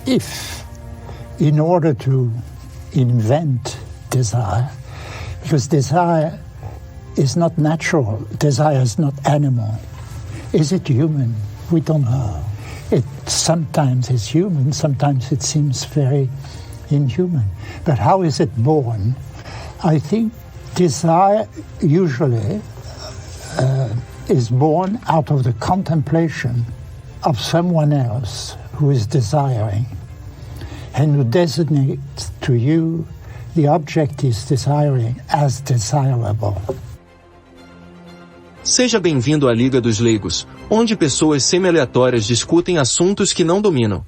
if, in order to invent desire, because desire is not natural, desire is not animal. Is it human? We don't know. It sometimes is human, sometimes it seems very inhuman. But how is it born? I think desire usually is born out of the contemplation of someone else who is desiring and who designates to you the object is desiring as desirable. Seja bem-vindo à Liga dos Leigos, onde pessoas semi-aleatórias discutem assuntos que não dominam.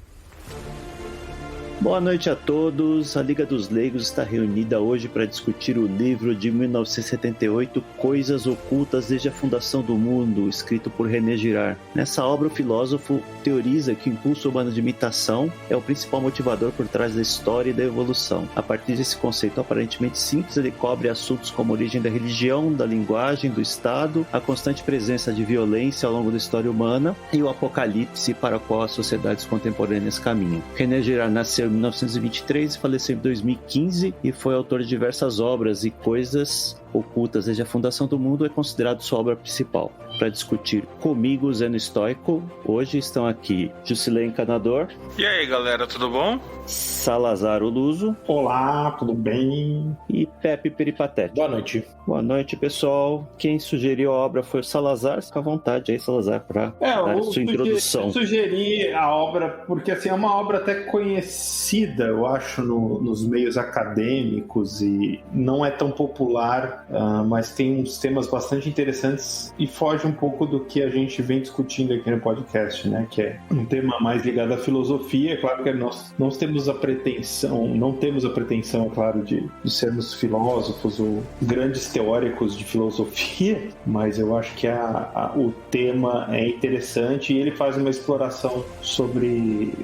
Boa noite a todos. A Liga dos Leigos está reunida hoje para discutir o livro de 1978, Coisas Ocultas desde a Fundação do Mundo, escrito por René Girard. Nessa obra, o filósofo teoriza que o impulso humano de imitação é o principal motivador por trás da história e da evolução. A partir desse conceito aparentemente simples, ele cobre assuntos como a origem da religião, da linguagem, do Estado, a constante presença de violência ao longo da história humana e o apocalipse para o qual as sociedades contemporâneas caminham. René Girard nasceu em 1923 e faleceu em 2015 e foi autor de diversas obras e Coisas Ocultas desde a Fundação do Mundo é considerado sua obra principal. Para discutir comigo, Zeno Stoico, hoje estão aqui Jusilei Encanador. E aí galera, tudo bom? Salazar Oluso. Olá, tudo bem? E Pepe Peripatético. Boa noite. Boa noite, pessoal. Quem sugeriu a obra foi o Salazar. Fica à vontade aí, Salazar, para dar sua introdução. Eu sugeri a obra porque assim, é uma obra até conhecida, eu acho, nos meios acadêmicos e não é tão popular, mas tem uns temas bastante interessantes e foge um pouco do que a gente vem discutindo aqui no podcast, né? Que é um tema mais ligado à filosofia. É claro que nós não temos a pretensão, é claro, de sermos filósofos ou grandes teóricos de filosofia, mas eu acho que o tema é interessante e ele faz uma exploração sobre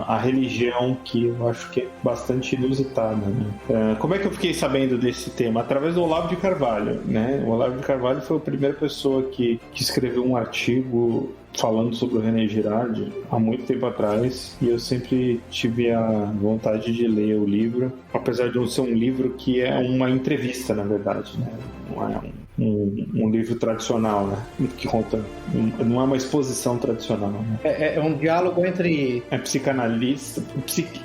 a religião que eu acho que é bastante inusitada, né? Como é que eu fiquei sabendo desse tema? Através do Olavo de Carvalho, né? O Olavo de Carvalho foi a primeira pessoa que escreveu um artigo falando sobre o René Girard há muito tempo atrás, e eu sempre tive a vontade de ler o livro, apesar de não ser um livro que é uma entrevista, na verdade, né? Não é um livro tradicional, né? Que conta, não é uma exposição tradicional, né? É um diálogo entre... É psicanalista,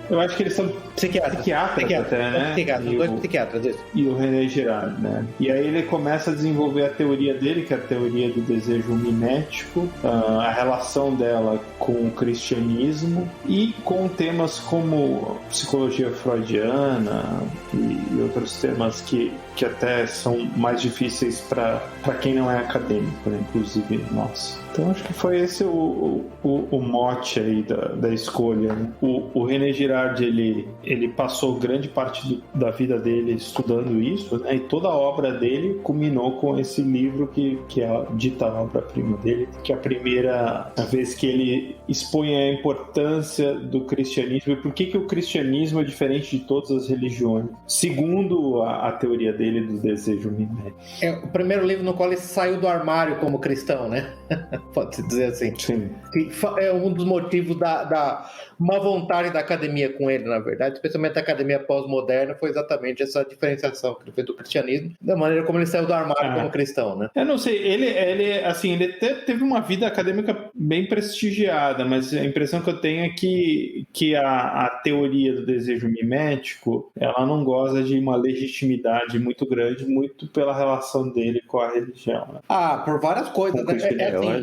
eu acho que eles são psiquiatras até, né? Dois psiquiatras, isso. E o René Girard, né? E aí ele começa a desenvolver a teoria dele, que é a teoria do desejo mimético, a relação dela com o cristianismo e com temas como psicologia freudiana e outros temas que até são mais difíceis para quem não é acadêmico, né? Inclusive nós. Então acho que foi esse o mote aí da escolha, né? O René Girard, ele passou grande parte da vida dele estudando isso, né? E toda a obra dele culminou com esse livro que é a dita obra-prima dele, que é a primeira vez que ele expõe a importância do cristianismo e por que o cristianismo é diferente de todas as religiões, segundo a teoria dele do desejo mimético. É o primeiro livro no qual ele saiu do armário como cristão, né? Pode-se dizer assim. Sim. Que é um dos motivos da má vontade da academia com ele, na verdade, especialmente a academia pós-moderna, foi exatamente essa diferenciação que ele fez do cristianismo, da maneira como ele saiu do armário como cristão, né? Eu não sei, ele teve uma vida acadêmica bem prestigiada, mas a impressão que eu tenho é que a teoria do desejo mimético, ela não goza de uma legitimidade muito grande, muito pela relação dele com a religião, né? Por várias coisas, né?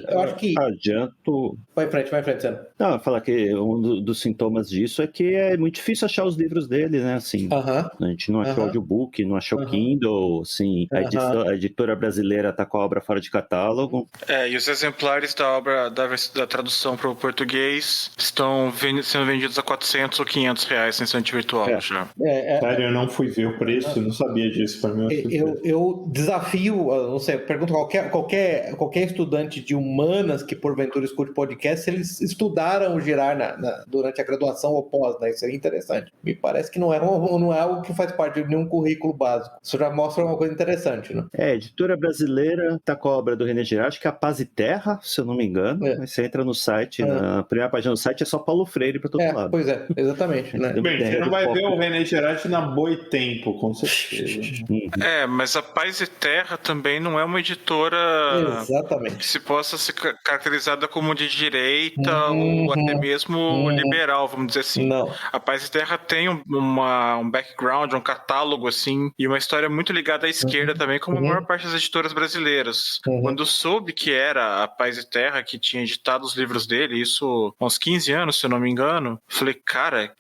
Eu acho que... Adianto... Vai em frente, Sandro. Não, falar que um dos sintomas disso é que é muito difícil achar os livros dele, né? Assim, a gente não achou audiobook, não achou Kindle, assim, a editora brasileira tá com a obra fora de catálogo. E os exemplares da obra, da tradução para o português, estão sendo vendidos a 400 ou 500 reais em estante virtual já. Sério, eu não fui ver o preço, não sabia disso. Pra mim, eu desafio maioria, não sei, eu pergunto qualquer estudante de humanas que porventura escute podcast, eles estudaram o girar durante a graduação ou pós, né? Isso é interessante. Me parece que não é algo que faz parte de nenhum currículo básico. Isso já mostra uma coisa interessante, né? Editora brasileira tá com a obra do René Girard, acho que é A Paz e Terra, se eu não me engano. Você entra no site, na primeira página do site é só Paulo Freire para todo lado. Pois é, exatamente. Né? Bem, você não vai ver o René Girard na Boitempo, com certeza. Mas a Paz e Terra também não é uma editora que se possa ser caracterizada como de direita ou até mesmo liberal, vamos dizer assim. Não. A Paz e Terra tem um background, um catálogo assim, e uma história muito ligada à esquerda também, como a maior parte das editoras brasileiras. Quando soube que era a Paz e Terra que tinha editado os livros dele, isso há uns 15 anos, se eu não me engano, falei, cara,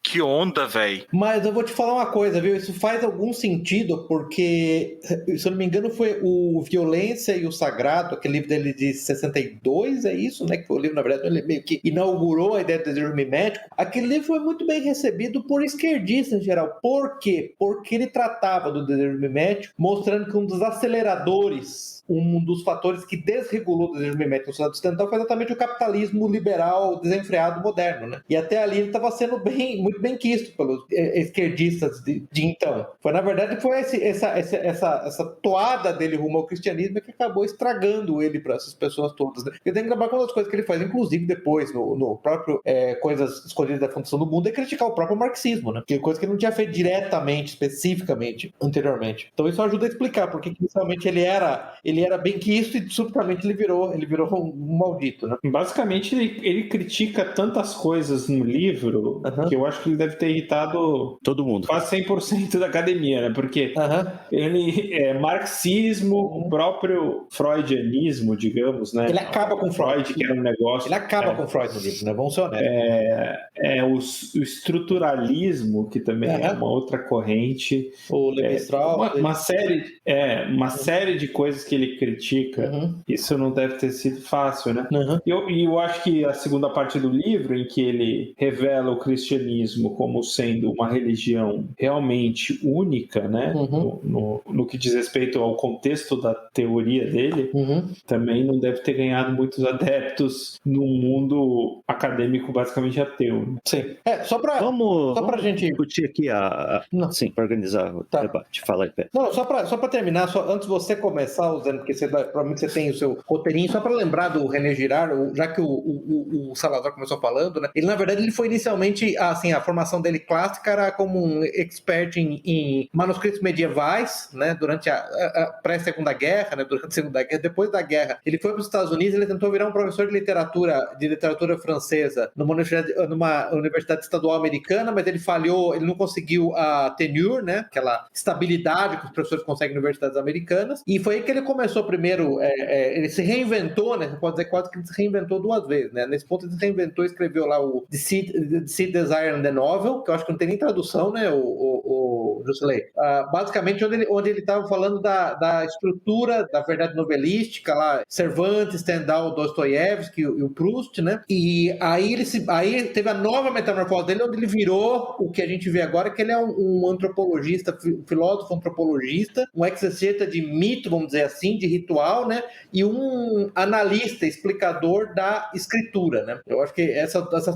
que onda, velho. Mas eu vou te falar uma coisa, viu? Isso faz algum sentido, porque, se eu não me engano, foi o Violência e o Sagrado, aquele livro dele de 62, é isso, né? Que foi o livro, na verdade, ele meio que inaugurou a ideia do desejo mimético. Aquele livro foi muito bem recebido por esquerdistas em geral. Por quê? Porque ele tratava do desejo mimético, mostrando que um dos aceleradores, um dos fatores que desregulou o desejo mimético no sociedade ocidental foi exatamente o capitalismo liberal desenfreado moderno, né? E até ali ele estava sendo muito bem quisto pelos esquerdistas de então. Na verdade, foi essa toada dele rumo ao cristianismo que acabou estragando ele para essas pessoas todas, né? Eu tenho que lembrar que uma das coisas que ele faz, inclusive depois, no próprio Coisas Escondidas da Fundação do Mundo, é criticar o próprio marxismo, né? Que é coisa que ele não tinha feito diretamente, especificamente, anteriormente. Então isso ajuda a explicar porque inicialmente ele era bem quisto e subitamente ele virou um maldito, né? Basicamente, ele critica tantas coisas no livro que eu acho que ele deve ter irritado todo mundo. Quase 100% da academia, né? Porque ele marxismo, o próprio freudianismo, digamos, né? Ele acaba com Freud, que era um negócio... Ele acaba com Freud no livro, né? Vamos ser honestos. O estruturalismo, que também é uma outra corrente. O Levi-Strauss. Uma série de coisas que ele critica. Isso não deve ter sido fácil, né? E eu acho que a segunda parte do livro, em que ele revela o cristianismo como sendo uma religião realmente única, né? No que diz respeito ao contexto da teoria dele, também não deve ter ganhado muitos adeptos num mundo acadêmico basicamente ateu. Né? Sim. Só pra gente discutir aqui sim, para organizar o debate. Fala aí, Pedro. Não, só pra terminar, antes de você começar, usando, porque provavelmente você tem o seu roteirinho, só pra lembrar do René Girard, já que o Salazar começou falando, né? Ele, na verdade, ele foi inicialmente, assim, a formação dele clássica era como um expert em manuscritos medievais, né? Durante a pré-segunda guerra, né? Durante a segunda guerra, depois da guerra, ele foi para os Estados Unidos, ele tentou virar um professor de literatura francesa numa universidade estadual americana, mas ele falhou, ele não conseguiu a tenure, né? Aquela estabilidade que os professores conseguem em universidades americanas, e foi aí que ele começou primeiro, ele se reinventou, né? Você pode dizer quase que ele se reinventou duas vezes, né? Nesse ponto ele se reinventou e escreveu lá o The Seed, Desire and the Novel, que eu acho que não tem nem tradução, né? O Jusilei. Basicamente onde ele estava falando da estrutura da verdade novelística lá, Cervantes, Stendhal, Dostoiévski e o Proust, né? E aí teve a nova metamorfose dele, onde ele virou o que a gente vê agora, que ele é um antropologista, filósofo antropologista, um exegeta de mito, vamos dizer assim, de ritual, né? E um analista, explicador da escritura, né? Eu acho que essas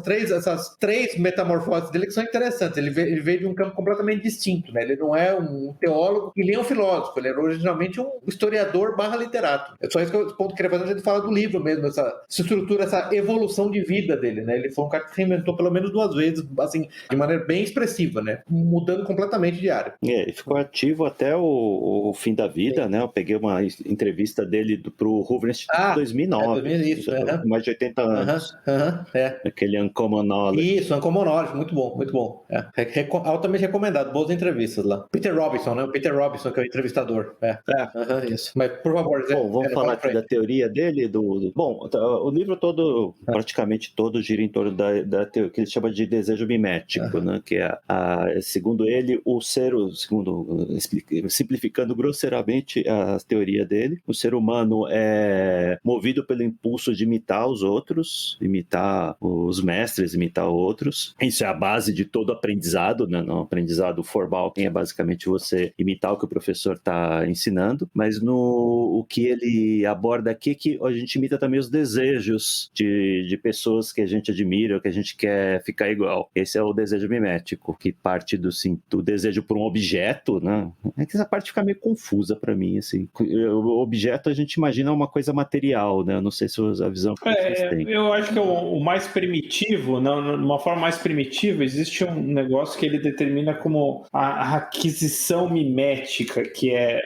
três metamorfoses dele que são interessantes. Ele veio de um campo completamente distinto, né? Ele não é um teólogo e nem um filósofo, ele era originalmente um historiador / literato. É só esse ponto que eu queria fazer, a gente fala do livro mesmo, essa estrutura, essa evolução de vida dele, né? Ele foi um cara que se reinventou pelo menos duas vezes, assim, de maneira bem expressiva, né? Mudando completamente de área. Ele ficou ativo até o fim da vida, né? Eu peguei uma entrevista dele pro Hoover Institute em 2009. Isso, mais de 80 anos. Aquele Uncommon Knowledge. Isso, Uncommon Knowledge, muito bom, muito bom. Altamente recomendado, boas entrevistas lá. Peter Robinson, né? O Peter Robinson, que é o entrevistador. Isso. Mas, por favor, Bom, vamos falar aqui da teoria dele. Bom, o livro todo, praticamente todo, gira em torno da teoria o que ele chama de desejo mimético, né? Que segundo ele, simplificando grosseiramente a teoria dele, o ser humano é movido pelo impulso de imitar os outros, imitar os mestres, imitar outros. Isso é a base de todo aprendizado, né? No aprendizado formal, é basicamente você imitar o que o professor está ensinando, mas o que ele aborda aqui é que a gente imita também os desejos de pessoas que a gente admira, que a gente quer ficar igual. Esse é o desejo mimético, que parte do desejo por um objeto, né? É que essa parte fica meio confusa para mim, assim. O objeto a gente imagina uma coisa material, né? Eu não sei se a visão que vocês têm. Eu acho que o mais primitivo, numa forma mais primitiva, existe um negócio que ele determina como a aquisição mimética, que é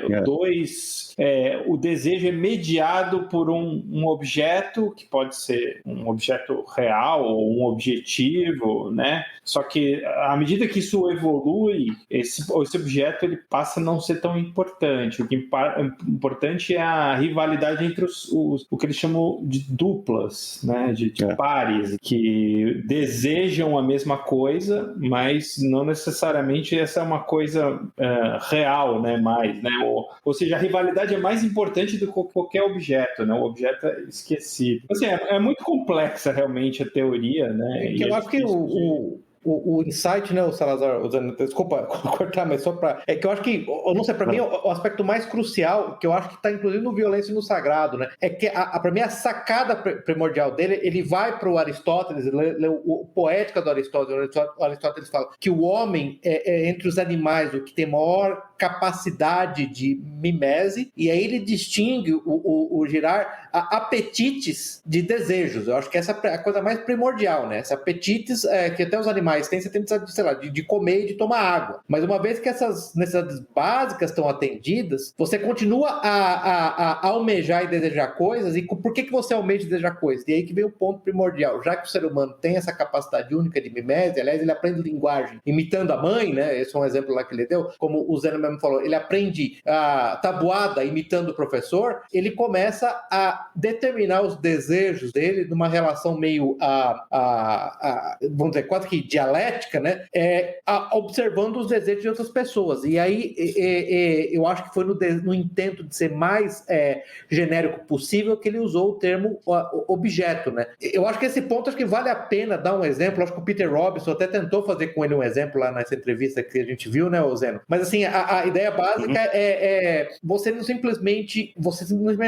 o desejo é mediado por um objeto, que pode ser um objeto real ou um objetivo, né? Só que à medida que isso evolui, esse objeto ele passa a não ser tão importante. O que é importante é a rivalidade entre o que eles chamam de duplas, né? De pares, que desejam a mesma coisa, mas não necessariamente essa é uma coisa real, né? Ou seja, a rivalidade é mais importante do que qualquer objeto, né? O objeto é esquecido. Assim, é muito complexa realmente a teoria, né? Eu acho que o insight, né, o Salazar, desculpa cortar, mas só para... É que eu acho que, eu não sei, para mim, o aspecto mais crucial, que eu acho que está inclusive no Violência e no Sagrado, né, é que, para mim, a sacada primordial dele, ele vai para o Aristóteles, lê o Poética do Aristóteles, o Aristóteles fala que o homem é entre os animais o que tem maior capacidade de mimese, e aí ele distingue o Girard apetites de desejos. Eu acho que essa é a coisa mais primordial, né? Esse apetites que até os animais têm, você tem necessidade, sei lá, de comer e de tomar água. Mas uma vez que essas necessidades básicas estão atendidas, você continua a almejar e desejar coisas. E por que você almeja e deseja coisas? E aí que vem o ponto primordial. Já que o ser humano tem essa capacidade única de mimese, aliás, ele aprende linguagem imitando a mãe, né? Esse é um exemplo lá que ele deu, como o Zeno mesmo falou, ele aprende a tabuada imitando o professor, ele começa a determinar os desejos dele numa relação meio, vamos dizer, quase que dialética, né? Observando os desejos de outras pessoas. E aí, eu acho que foi no intento de ser mais genérico possível que ele usou o termo objeto, né? Eu acho que esse ponto, acho que vale a pena dar um exemplo. Acho que o Peter Robinson até tentou fazer com ele um exemplo lá nessa entrevista que a gente viu, né, Zeno? Mas assim, a ideia básica você simplesmente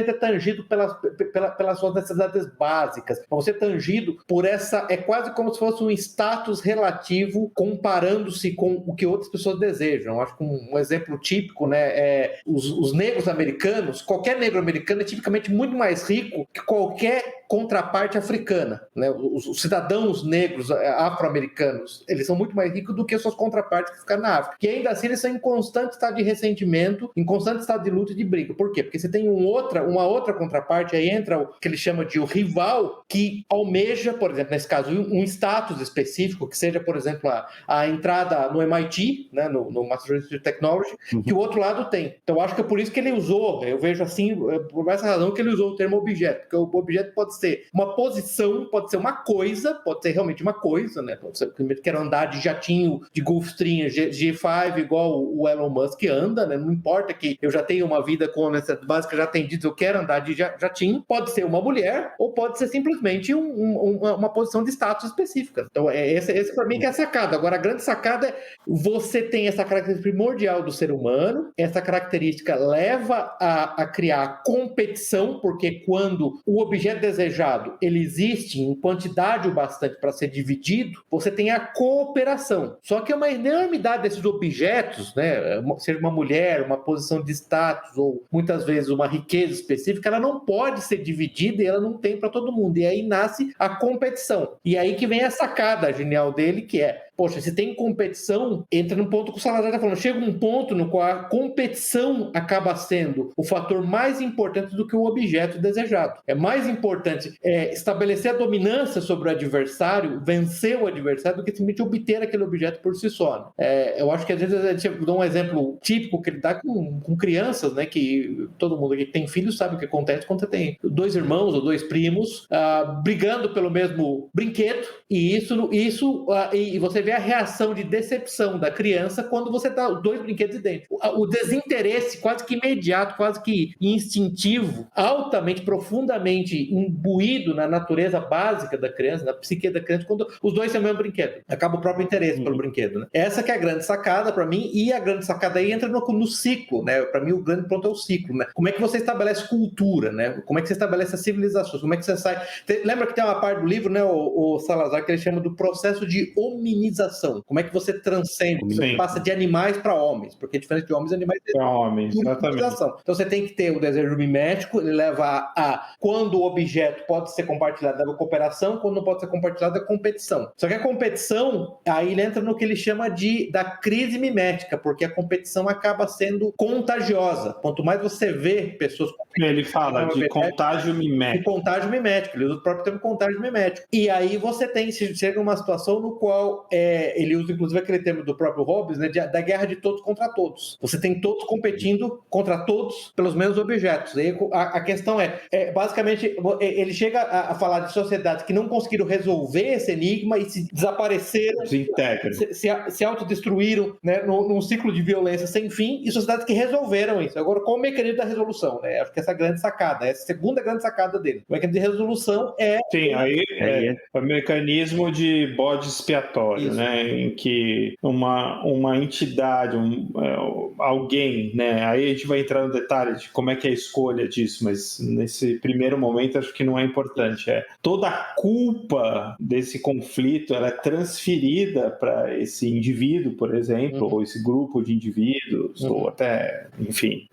é tangido pelas suas necessidades básicas. Você é tangido por essa... É quase como se fosse um status relativo comparando-se com o que outras pessoas desejam. Acho que um exemplo típico, né, os negros americanos. Qualquer negro americano é tipicamente muito mais rico que qualquer contraparte africana, né? Os cidadãos negros afro-americanos, eles são muito mais ricos do que suas contrapartes que ficaram na África. E ainda assim eles são em constante estado de ressentimento, em constante estado de luta e de briga. Por quê? Porque você tem uma outra contraparte, aí entra o que ele chama de o rival, que almeja, por exemplo, nesse caso, um status específico, que seja, por exemplo, a entrada no MIT, né, no Massachusetts Technology, que o outro lado tem. Então, eu acho que é por isso que ele usou, eu vejo assim, por essa razão que ele usou o termo objeto, porque o objeto pode ser uma posição, pode ser uma coisa, pode ser realmente uma coisa, né? Pode ser que eu quero andar de jatinho, de Gulfstream, G5, igual o Elon Musk anda, né? Não importa que eu já tenha uma vida com necessidades básicas já atendidas, eu quero andar de jatinho, pode ser uma mulher, ou pode ser simplesmente uma posição de status específica. Então, esse para mim que é a sacada. Agora, a grande sacada é você tem essa característica primordial do ser humano, essa característica leva a criar competição, porque quando o objeto desejado ele existe em quantidade o bastante para ser dividido, você tem a cooperação. Só que é uma enormidade desses objetos, né, seja uma mulher, uma posição de status ou muitas vezes uma riqueza específica, ela não pode ser dividida e ela não tem para todo mundo. E aí nasce a competição. E aí que vem a sacada genial dele, que é poxa, se tem competição, entra no ponto que o Salazar está falando, chega um ponto no qual a competição acaba sendo o fator mais importante do que o objeto desejado. É mais importante estabelecer a dominância sobre o adversário, vencer o adversário, do que simplesmente obter aquele objeto por si só. Eu acho que às vezes a gente dá um exemplo típico que ele dá com crianças, né, que todo mundo que tem filhos sabe o que acontece quando você tem 2 irmãos ou 2 primos brigando pelo mesmo brinquedo, e você vê a reação de decepção da criança quando você dá 2 brinquedos idênticos. O desinteresse quase que imediato, quase que instintivo, altamente, profundamente imbuído na natureza básica da criança, na psique da criança, quando os 2 têm o mesmo brinquedo. Acaba o próprio interesse pelo brinquedo, né? Essa que é a grande sacada para mim, e a grande sacada aí entra no ciclo, né? Para mim o grande ponto é o ciclo, né? Como é que você estabelece cultura, né? Como é que você estabelece as civilizações? Como é que você sai... Lembra que tem uma parte do livro, né, o Salazar, que ele chama do processo de hominização. Como é que você transcende, você passa de animais para homens, porque é diferente de homens e animais. Para homens, exatamente. Então você tem que ter o desejo mimético, ele leva a quando o objeto pode ser compartilhado, leva a cooperação, quando não pode ser compartilhado, é competição. Só que a competição, aí ele entra no que ele chama da crise mimética, porque a competição acaba sendo contagiosa. Quanto mais você vê pessoas competindo, ele fala de contágio mimético. De contágio mimético, ele usa o próprio termo contágio mimético. E aí você chega numa situação no qual ele usa inclusive aquele termo do próprio Hobbes, né, da guerra de todos contra todos. Você tem todos competindo contra todos pelos mesmos objetos. E a questão basicamente, ele chega a falar de sociedades que não conseguiram resolver esse enigma e se desapareceram, se autodestruíram, né, num ciclo de violência sem fim, e sociedades que resolveram isso. Agora, qual o mecanismo da resolução? Né? Acho que essa é a grande sacada, essa é a segunda grande sacada dele. O mecanismo de resolução Sim, aí é o mecanismo de bode expiatório, né, em que uma entidade, alguém, né, aí a gente vai entrar no detalhe de como é que é a escolha disso, mas nesse primeiro momento acho que não é importante. Toda a culpa desse conflito, ela é transferida para esse indivíduo, por exemplo, ou esse grupo de indivíduos, ou até, enfim,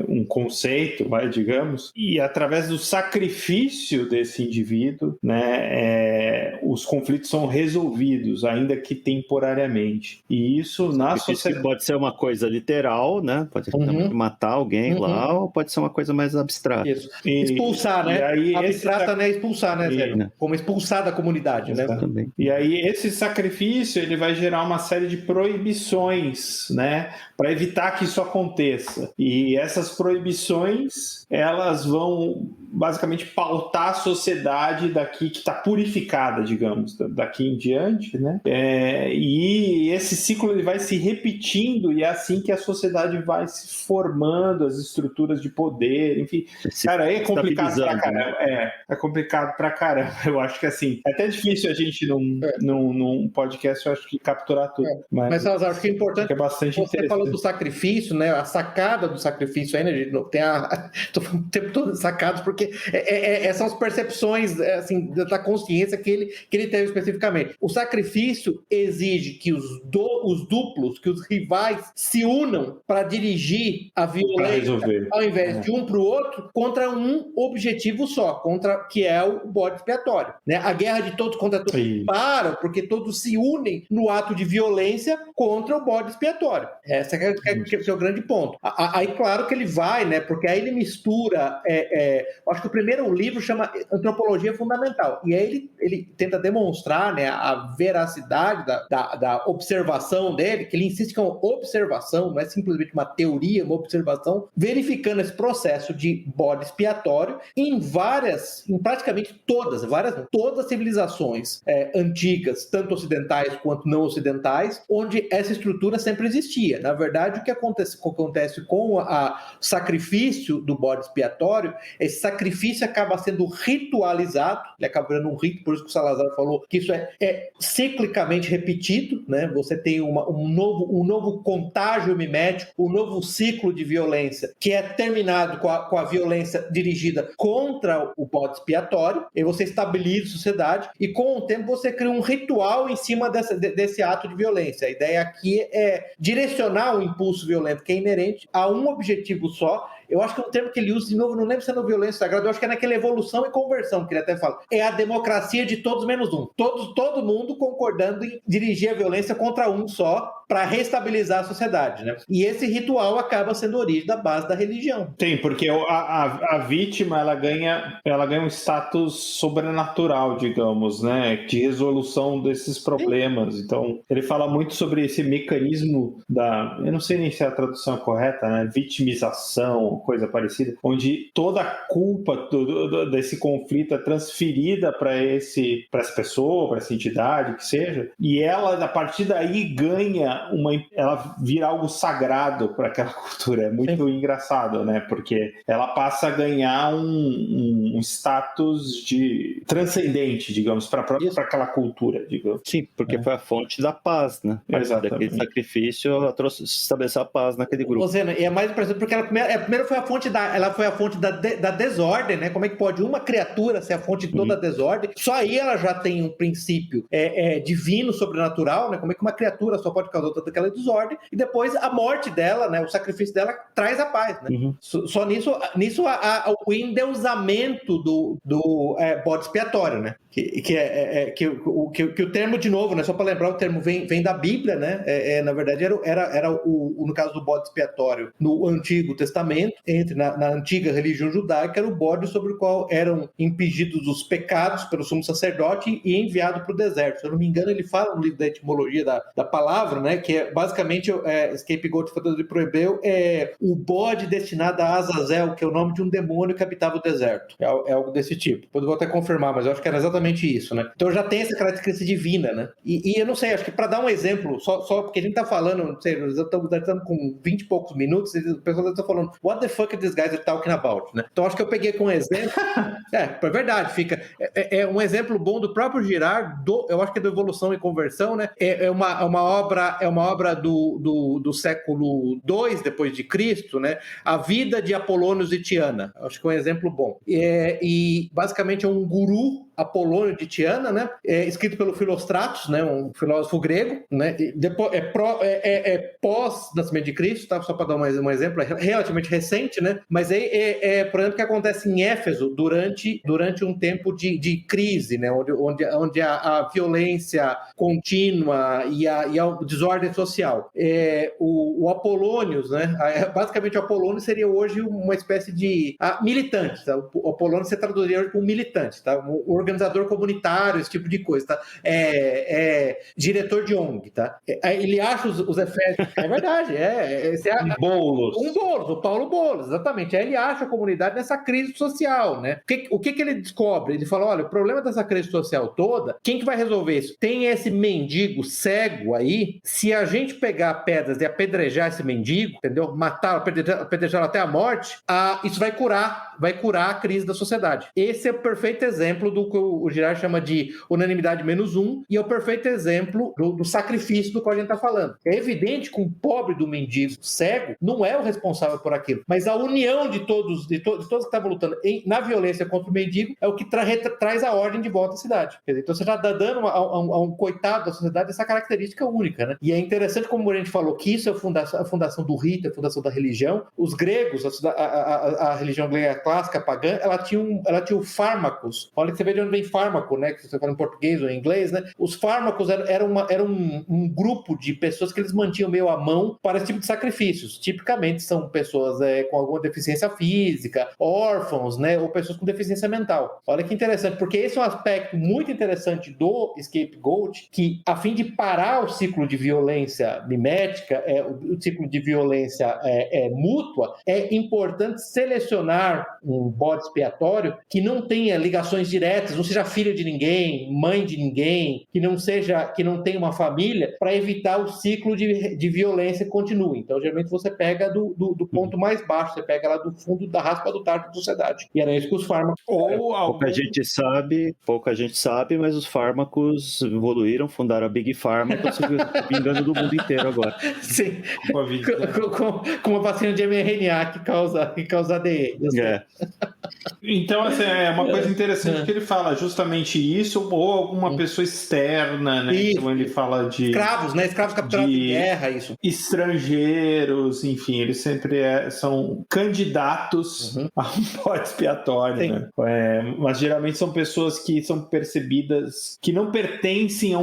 um conceito, digamos, e através do sacrifício desse indivíduo, né, os conflitos são resolvidos, ainda que temporariamente. E isso na sociedade pode ser uma coisa literal, né? Pode matar alguém lá, ou pode ser uma coisa mais abstrata. Isso. Expulsar, né? Aí, abstrata, né? Expulsar, né, Zé? Como expulsar da comunidade, né? Também. E aí esse sacrifício ele vai gerar uma série de proibições, né, para evitar que isso aconteça. E essas proibições, elas vão basicamente pautar a sociedade daqui que está purificada, digamos, daqui em diante, né? E esse ciclo ele vai se repetindo, e é assim que a sociedade vai se formando, as estruturas de poder, enfim. Cara, é complicado pra caramba. É complicado pra caramba. Eu acho que assim, é até difícil a gente num podcast, eu acho que capturar tudo. Mas Salazar, acho que é importante. É bastante você falou do sacrifício, né? A sacada do sacrifício aí, né? Tem tô falando o tempo todo sacados, porque são as percepções assim, da consciência que ele teve especificamente. O sacrifício exige que os duplos, que os rivais se unam para dirigir a violência, ao invés de um para o outro, contra um objetivo só, que é o bode expiatório. Né? A guerra de todos contra todos para, porque todos se unem no ato de violência contra o bode expiatório. Esse é o grande ponto. Aí, claro que ele vai, né? Porque aí ele mistura. Acho que o primeiro livro chama Antropologia Fundamental. E aí ele tenta demonstrar, né, a veracidade da observação dele, que ele insiste que é uma observação, não é simplesmente uma teoria, uma observação, verificando esse processo de bode expiatório em praticamente todas as civilizações antigas, tanto ocidentais quanto não ocidentais, onde essa estrutura sempre existia. Na verdade, o que acontece com o sacrifício do bode expiatório, esse sacrifício acaba sendo ritualizado, ele acaba virando um rito, por isso que o Salazar falou que isso é ciclicamente repetido, né? Você tem um novo contágio mimético, um novo ciclo de violência, que é terminado com a violência dirigida contra o bode expiatório, e você estabiliza a sociedade, e com o tempo você cria um ritual em cima desse ato de violência. A ideia aqui é direcionar o impulso violento que é inerente a um objetivo só, eu acho que é um termo que ele usa, de novo, não lembro se é no Violência Sagrada, eu acho que é naquela Evolução e Conversão, que ele até fala. É a democracia de todos menos um. Todo mundo concordando em dirigir a violência contra um só, para reestabilizar a sociedade, né? E esse ritual acaba sendo a origem da base da religião. Sim, porque a vítima, ela ganha um status sobrenatural, digamos, né? De resolução desses problemas. Então, ele fala muito sobre esse mecanismo eu não sei nem se a tradução é correta, né? Vitimização, coisa parecida, onde toda a culpa desse conflito é transferida para essa pessoa, para essa entidade, que seja, e ela, a partir daí, ganha ela vira algo sagrado para aquela cultura. É muito engraçado, né? Porque ela passa a ganhar um status de transcendente, digamos, para aquela cultura, digamos. Sim, porque foi a fonte da paz, né? Exatamente. Daquele sacrifício, ela estabeleceu a paz naquele grupo. Zena, e é mais impressionante porque ela primeiro foi a fonte da desordem, né? Como é que pode uma criatura ser a fonte de toda a desordem? Só aí ela já tem um princípio divino, sobrenatural, né? Como é que uma criatura só pode causar toda aquela desordem? E depois a morte dela, né? O sacrifício dela traz a paz, né? Só nisso o endeusamento do bode expiatório, né? Que o termo, de novo, né? Só para lembrar, o termo vem da Bíblia, né? Na verdade, era no caso do bode expiatório, no Antigo Testamento, na antiga religião judaica, era o bode sobre o qual eram impingidos os pecados pelo sumo sacerdote e enviado para o deserto. Se eu não me engano, ele fala no livro da etimologia da palavra, né? Que é basicamente scapegoat traduzido para o hebreu, o bode destinado a Azazel, que é o nome de um demônio que habitava o deserto. É algo desse tipo. Depois eu vou até confirmar, mas eu acho que era exatamente isso, né? Então já tem essa característica divina, né? E eu não sei, acho que para dar um exemplo, só porque a gente tá falando, não sei, nós estamos com 20 e poucos minutos, e o pessoal está falando, what the fuck this guys are talking about, né? Então acho que eu peguei com um exemplo, é verdade, fica, um exemplo bom do próprio Girard, eu acho que é do Evolução e Conversão, né? É uma obra do século II depois de Cristo, né? A vida de Apolônio de Tiana, acho que é um exemplo bom. E basicamente é um guru Apolônio de Tiana, né? Escrito pelo Filostratos, né? Um filósofo grego, né? Depois, pós-nascimento de Cristo, tá? Só para dar um exemplo, é relativamente recente, né? Mas por exemplo, que acontece em Éfeso durante um tempo de crise, né? Onde a violência contínua e a desordem social. O Apolônios, né? Basicamente, o Apolônio seria hoje uma espécie de militante, tá? O Apolônio se traduziria hoje como militante, tá? Organizador comunitário, esse tipo de coisa, tá? Diretor de ONG, tá? Ele acha os efeitos... É verdade, Boulos. O Paulo Boulos, exatamente. Aí ele acha a comunidade nessa crise social, né? O que ele descobre? Ele fala, olha, o problema dessa crise social toda, quem que vai resolver isso? Tem esse mendigo cego aí, se a gente pegar pedras e apedrejar esse mendigo, entendeu? Matá-lo, apedrejá-lo até a morte, isso vai curar a crise da sociedade. Esse é o perfeito exemplo do que o Girard chama de unanimidade menos um, e é o perfeito exemplo do sacrifício do qual a gente está falando. É evidente que um pobre do mendigo cego não é o responsável por aquilo, mas a união de todos que estavam lutando na violência contra o mendigo é o que traz a ordem de volta à cidade. Quer dizer, então você já está dando a um coitado da sociedade essa característica única, né? E é interessante, como a gente falou, que isso é a fundação do rito, a fundação da religião. Os gregos, a religião grega clássica, pagã, ela tinha o fármacos. Olha que você vê de onde vem fármaco, né? Que você fala em português ou em inglês, né? Os fármacos eram um grupo de pessoas que eles mantinham meio à mão para esse tipo de sacrifícios. Tipicamente são pessoas com alguma deficiência física, órfãos, né? Ou pessoas com deficiência mental. Olha que interessante, porque esse é um aspecto muito interessante do scapegoat, que a fim de parar o ciclo de violência mimética, o ciclo de violência mútua, é importante selecionar um bode expiatório que não tenha ligações diretas, não seja filho de ninguém, mãe de ninguém, que não tenha uma família, para evitar o ciclo de violência que continue. Então, geralmente você pega do ponto mais baixo, você pega lá do fundo da raspa do tardo da sociedade. E era isso que os fármacos... Pouca gente sabe, mas os fármacos evoluíram, fundaram a Big Pharma, estão se vingando do mundo inteiro agora. Sim, com uma vacina de mRNA que causa ADE. Então, assim, é uma coisa interessante que ele fala justamente isso, ou alguma pessoa externa, né? Isso. Então ele fala de... Escravos, né? Escravos capturados em guerra, isso. Estrangeiros, enfim, eles sempre são candidatos a um bode expiatório, né? Mas geralmente são pessoas que são percebidas, que não pertencem a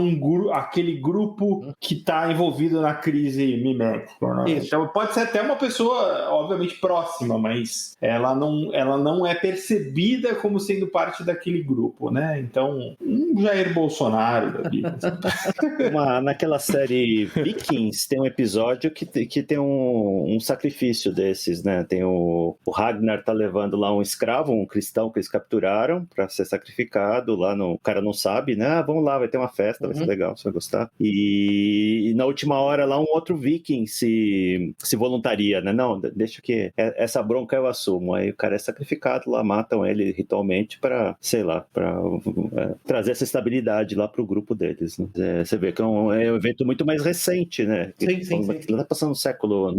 aquele grupo que está envolvido na crise mimética. Então pode ser até uma pessoa, obviamente, próxima, mas ela não é percebida como sendo parte daquele grupo, né? Então, um Jair Bolsonaro da vida. Naquela série Vikings tem um episódio que tem um sacrifício desses, né? Tem o Ragnar tá levando lá um escravo, um cristão que eles capturaram para ser sacrificado lá o cara não sabe, né? Vamos lá, vai ter uma festa, vai ser legal, você vai gostar. E na última hora lá um outro viking se voluntaria, né? Não, deixa que essa bronca eu assumo. Aí o cara é sacrificado lá, matam ele ritualmente para, sei lá, para trazer essa estabilidade lá pro grupo deles, né? Você vê que é um evento muito mais recente, né? Sim. Tá passando no século,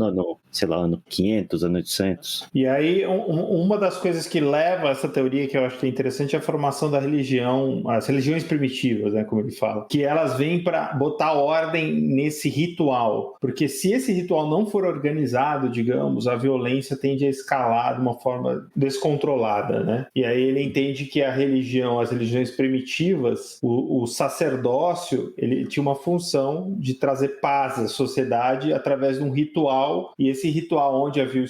sei lá, ano 500, ano 800. E aí, uma das coisas que leva a essa teoria que eu acho que é interessante é a formação da religião, as religiões primitivas, né, como ele fala, que elas vêm para botar ordem nesse ritual, porque se esse ritual não for organizado, digamos, a violência tende a escalar de uma forma descontrolada, né? E aí ele entende que as religiões primitivas, o sacerdócio, ele tinha uma função de trazer paz à sociedade através de um ritual, e esse ritual onde havia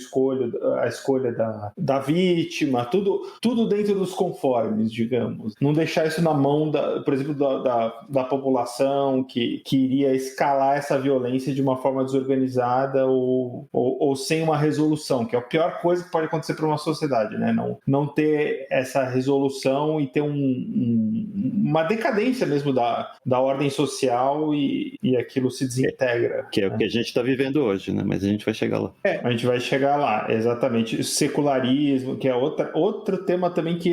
a escolha da vítima, tudo dentro dos conformes, digamos. Não deixar isso na mão, por exemplo, da população que iria escalar essa violência de uma forma desorganizada ou sem uma resolução, que é a pior coisa que pode acontecer para uma sociedade, né? Não ter essa resolução e ter uma decadência mesmo da ordem social e aquilo se desintegra. Que é o que a gente está vivendo hoje, né? Mas a gente vai chegar lá. A gente vai chegar lá, exatamente. O secularismo, que é outro tema também que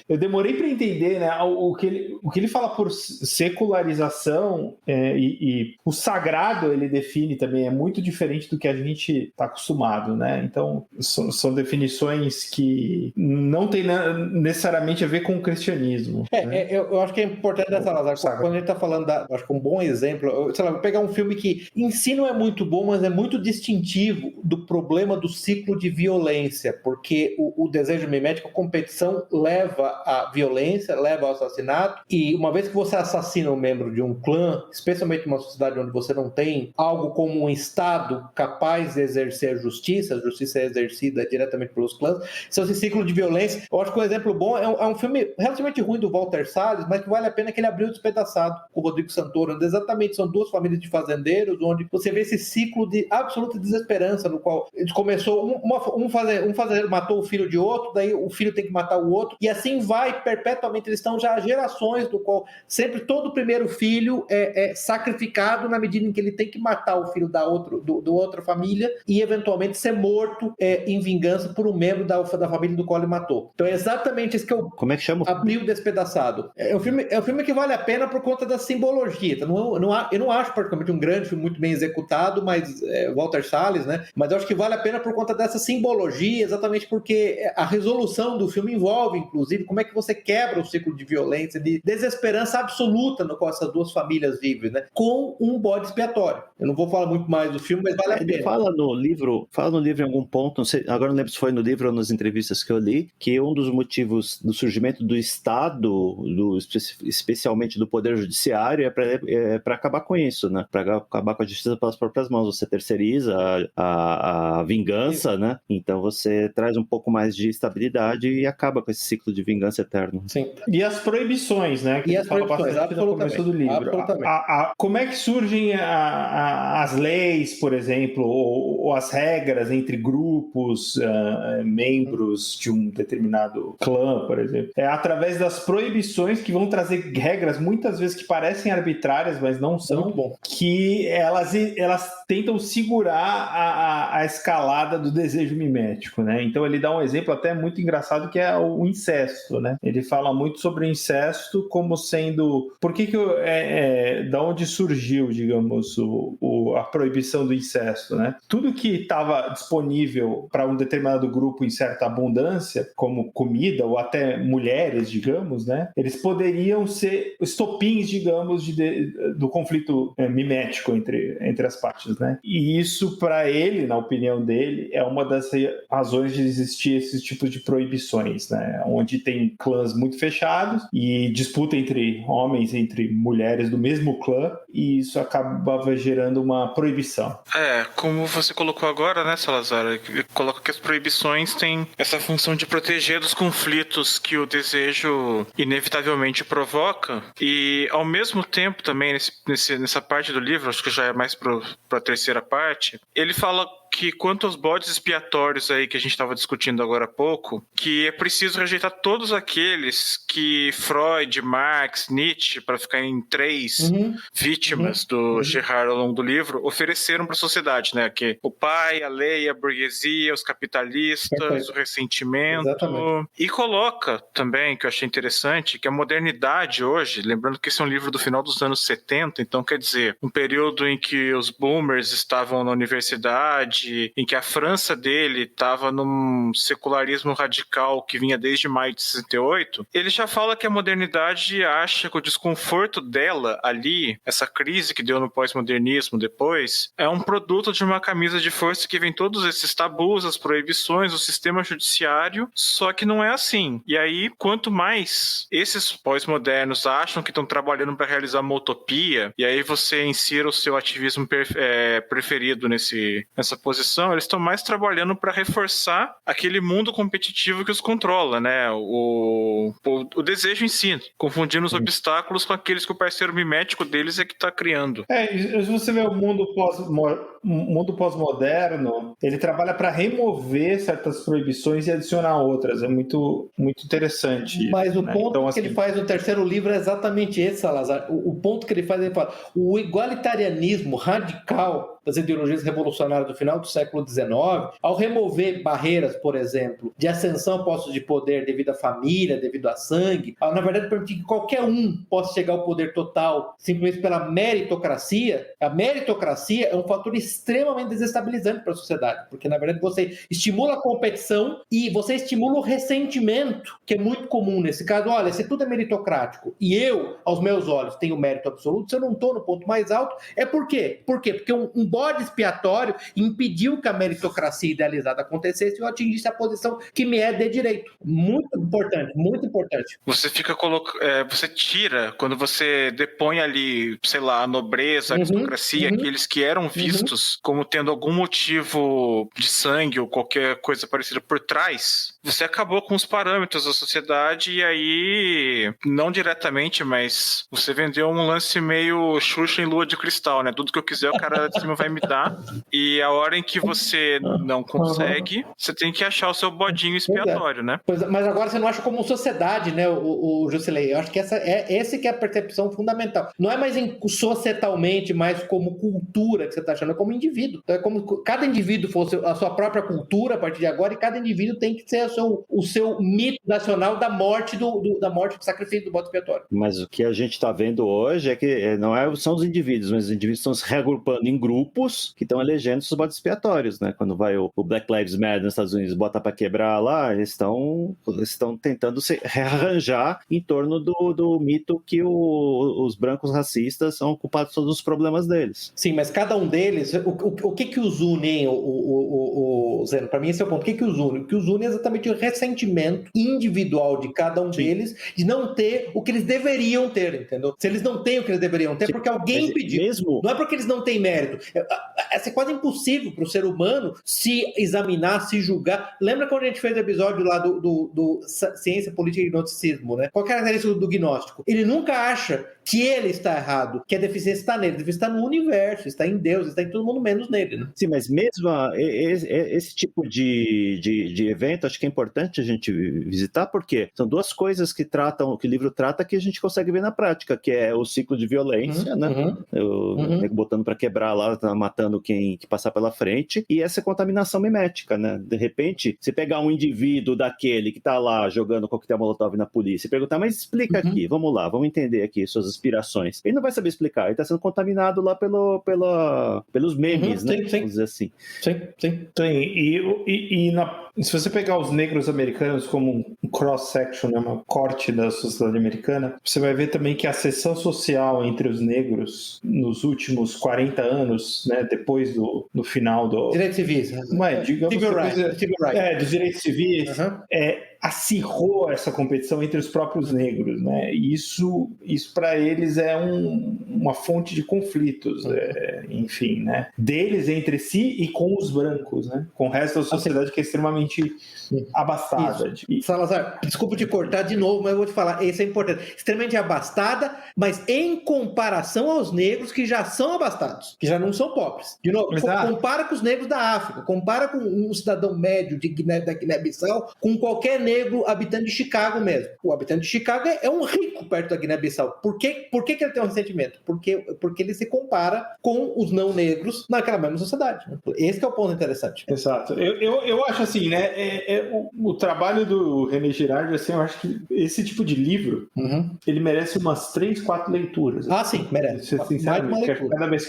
eu demorei para entender, né? O que ele fala por secularização e o sagrado ele define também, é muito diferente do que a gente está acostumado, né? Então, são definições que não tem necessariamente a ver com o cristianismo. Né? Eu acho que é importante essa Salazar, quando a gente está falando acho que um bom exemplo, sei lá, vou pegar um filme que em si não é muito bom, mas é muito distintivo do problema do ciclo de violência, porque o desejo mimético, a competição leva à violência, leva ao assassinato, e uma vez que você assassina um membro de um clã, especialmente numa sociedade onde você não tem algo como um Estado capaz de exercer a justiça é exercida diretamente pelos clãs, esse ciclo de violência. Eu acho que um exemplo bom é um filme relativamente ruim do Walter Salles, mas que vale a pena, que ele abriu Despedaçado, com o Rodrigo Santoro, onde exatamente são duas famílias de fazendeiros, onde você vê esse ciclo de absoluta desesperança, no qual eles começou, um fazendeiro matou o filho de outro, daí o filho tem que matar o outro, e assim vai perpetuamente. Eles estão já há gerações do qual sempre todo primeiro filho é sacrificado na medida em que ele tem que matar o filho da outra família e eventualmente ser morto em vingança por um membro da família do qual ele matou. Então é exatamente isso que eu... Como é que chama? Abriu Despedaçado. É um filme que vale a pena por conta da simbologia. Então, eu não acho particularmente um grande filme muito bem executado, mas Walter Salles, né? Mas eu acho que vale a pena por conta dessa simbologia, exatamente porque a resolução do filme envolve, inclusive, como é que você quebra o ciclo de violência, de desesperança absoluta no qual essas duas famílias vivem, né? Com um bode expiatório. Eu não vou falar muito mais do filme, mas vale a pena. Ele fala no livro em algum ponto, não sei, agora não lembro se foi no livro ou nas entrevistas que eu li, que um dos motivos do surgimento do Estado, especialmente do Poder Judiciário, é para acabar com isso, né? Para acabar com a justiça pelas próprias mãos. Você terceiriza a vingança, né? Então você traz um pouco mais de estabilidade e acaba com esse ciclo de vingança eterno. Sim. E as proibições, né? Que e as proibições, absolutamente. Do livro. Como é que surgem as leis, por exemplo, ou as regras entre grupos, membros de um determinado clã, por exemplo? É através das proibições que vão trazer regras, muitas vezes que parecem arbitrárias, mas não são, que elas tentam segurar a escalada do desejo mimético, né? Então ele dá um exemplo até muito engraçado, que é o incesto, né? Ele fala muito sobre o incesto como sendo... da onde surgiu, digamos, a proibição do incesto, né? Tudo que estava disponível para um determinado grupo em certa abundância, como comida ou até mulheres, digamos, né? Eles poderiam ser estopins, digamos, do conflito mimético entre as partes, né? E isso, para ele, na opinião dele, é uma das razões de existir esses tipos de proibições, né? Onde tem clãs muito fechados e disputa entre homens, entre mulheres do mesmo clã, e isso acabava gerando uma proibição. Como você colocou agora, né, Salazar? Ele coloca que as proibições têm essa função de proteger dos conflitos que o desejo inevitavelmente provoca, e ao mesmo tempo também nessa parte do livro, acho que já é mais para a terceira parte, ele fala que quanto aos bodes expiatórios aí que a gente estava discutindo agora há pouco, que é preciso rejeitar todos aqueles que Freud, Marx, Nietzsche, para ficar em 3 vítimas do Girard ao longo do livro, ofereceram para a sociedade, né? Que o pai, a lei, a burguesia, os capitalistas, o ressentimento. Exatamente. E coloca também, que eu achei interessante, que a modernidade hoje, lembrando que esse é um livro do final dos anos 70, então quer dizer, um período em que os boomers estavam na universidade, em que a França dele estava num secularismo radical que vinha desde maio de 68, ele já fala que a modernidade acha que o desconforto dela ali, essa crise que deu no pós-modernismo depois, é um produto de uma camisa de força que vem todos esses tabus, as proibições, o sistema judiciário, só que não é assim. E aí, quanto mais esses pós-modernos acham que estão trabalhando para realizar uma utopia, e aí você insira o seu ativismo preferido nessa posição, eles estão mais trabalhando para reforçar aquele mundo competitivo que os controla, né? O desejo em si, confundindo os obstáculos com aqueles que o parceiro mimético deles é que está criando. Se você vê o mundo pós-moderno, ele trabalha para remover certas proibições e adicionar outras. É muito, muito interessante. Mas o ponto então, que ele faz no terceiro livro é exatamente esse, Salazar. O ponto que ele faz, ele fala, o igualitarismo radical das ideologias revolucionárias do final do século XIX, ao remover barreiras, por exemplo, de ascensão a postos de poder devido à família, devido a sangue, na verdade permitir que qualquer um possa chegar ao poder total simplesmente pela meritocracia. A meritocracia é um fator extremamente desestabilizante para a sociedade, porque na verdade você estimula a competição e você estimula o ressentimento, que é muito comum nesse caso. Olha, se tudo é meritocrático e eu, aos meus olhos, tenho mérito absoluto, se eu não estou no ponto mais alto, é por quê? Por quê? Porque um bode expiatório impediu que a meritocracia idealizada acontecesse e eu atingisse a posição que me é de direito. Muito importante, muito importante. Você fica você tira, quando você depõe ali, sei lá, a nobreza, a aristocracia, aqueles que eram vistos como tendo algum motivo de sangue ou qualquer coisa parecida por trás, você acabou com os parâmetros da sociedade e aí, não diretamente, mas você vendeu um lance meio Xuxa em lua de cristal, né? Tudo que eu quiser, o cara de cima vai me dar. E a hora em que você não consegue, você tem que achar o seu bodinho expiatório, né? Mas agora você não acha como sociedade, né, o Jusilei? Eu acho que essa que é a percepção fundamental. Não é mais societalmente, mas como cultura que você está achando, é como indivíduo. Então é como cada indivíduo fosse a sua própria cultura a partir de agora, e cada indivíduo tem que ser o seu mito nacional da morte do sacrifício do bode expiatório. Mas o que a gente está vendo hoje é que são os indivíduos, mas os indivíduos estão se reagrupando em grupos que estão elegendo os bodes expiatórios, né? Quando vai o Black Lives Matter nos Estados Unidos, bota para quebrar lá, eles estão tentando se rearranjar em torno do mito que os brancos racistas são culpados de todos os problemas deles. Sim, mas cada um deles, o que os une, hein, Zeno? Para mim esse é o ponto. O que os une? O que os une é exatamente o ressentimento individual de cada um deles de não ter o que eles deveriam ter, entendeu? Se eles não têm o que eles deveriam ter, porque alguém impediu. Não é porque eles não têm mérito. É quase impossível para o ser humano se examinar, se julgar. Lembra quando a gente fez o episódio lá do Ciência, Política e Gnosticismo, né? Qual é a característica do gnóstico? Ele nunca acha que ele está errado, que a deficiência está nele. A deficiência está no universo, está em Deus, está em todo mundo menos nele, né? Sim, mas mesmo esse tipo de evento, acho que é importante a gente visitar, porque são duas coisas que o livro trata que a gente consegue ver na prática, que é o ciclo de violência, né? Botando para quebrar lá, tá matando quem que passar pela frente, e essa contaminação mimética, né? De repente, você pegar um indivíduo daquele que tá lá jogando coquetel molotov na polícia e perguntar, mas explica aqui, vamos lá, vamos entender aqui suas inspirações. Ele não vai saber explicar, ele está sendo contaminado lá pelos memes, né? Sim. Vamos dizer assim. Sim. Se você pegar os negros americanos como um cross-section, né, uma corte da sociedade americana, você vai ver também que a seção social entre os negros nos últimos 40 anos, né, depois do final do... Direitos civis. Digamos, Civil rights. Dos direitos civis, acirrou essa competição entre os próprios negros, né? E isso para eles é uma fonte de conflitos, enfim, né? Deles entre si e com os brancos, né? Com o resto da sociedade que é extremamente abastada. Salazar, desculpa te cortar de novo, mas eu vou te falar, isso é importante. Extremamente abastada, mas em comparação aos negros que já são abastados, que já não são pobres. De novo, compara com os negros da África, compara com um cidadão médio da Guiné-Bissau com qualquer negro habitante de Chicago mesmo. O habitante de Chicago é um rico perto da Guiné-Bissau. Por que ele tem um ressentimento? Porque ele se compara com os não negros naquela mesma sociedade. Né? Esse que é o ponto interessante. Exato. Eu acho assim, né? O trabalho do René Girard, assim, eu acho que esse tipo de livro, ele merece umas 3, 4 leituras. Sim, merece. Sinceramente, cada vez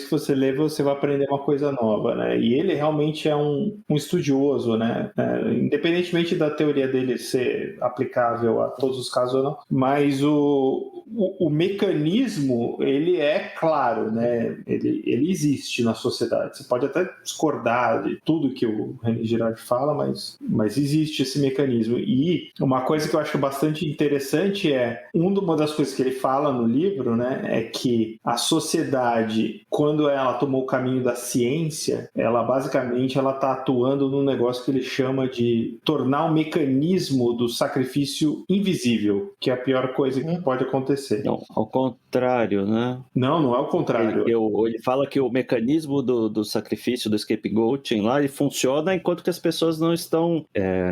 que você lê, você vai aprender uma coisa nova, né? E ele realmente é um estudioso, né? Independentemente da teoria dele ser aplicável a todos os casos ou não, mas o mecanismo, ele é claro, né? Ele existe na sociedade. Você pode até discordar de tudo que o René Girard fala, mas existe esse mecanismo. E uma coisa que eu acho bastante interessante uma das coisas que ele fala no livro, né, é que a sociedade, quando ela tomou o caminho da ciência, ela basicamente está atuando num negócio que ele chama de tornar o mecanismo do sacrifício invisível, que é a pior coisa que pode acontecer. Não, ao contrário, né? Não é o contrário. Ele fala que o mecanismo do sacrifício, do scapegoating lá, ele funciona enquanto que as pessoas não estão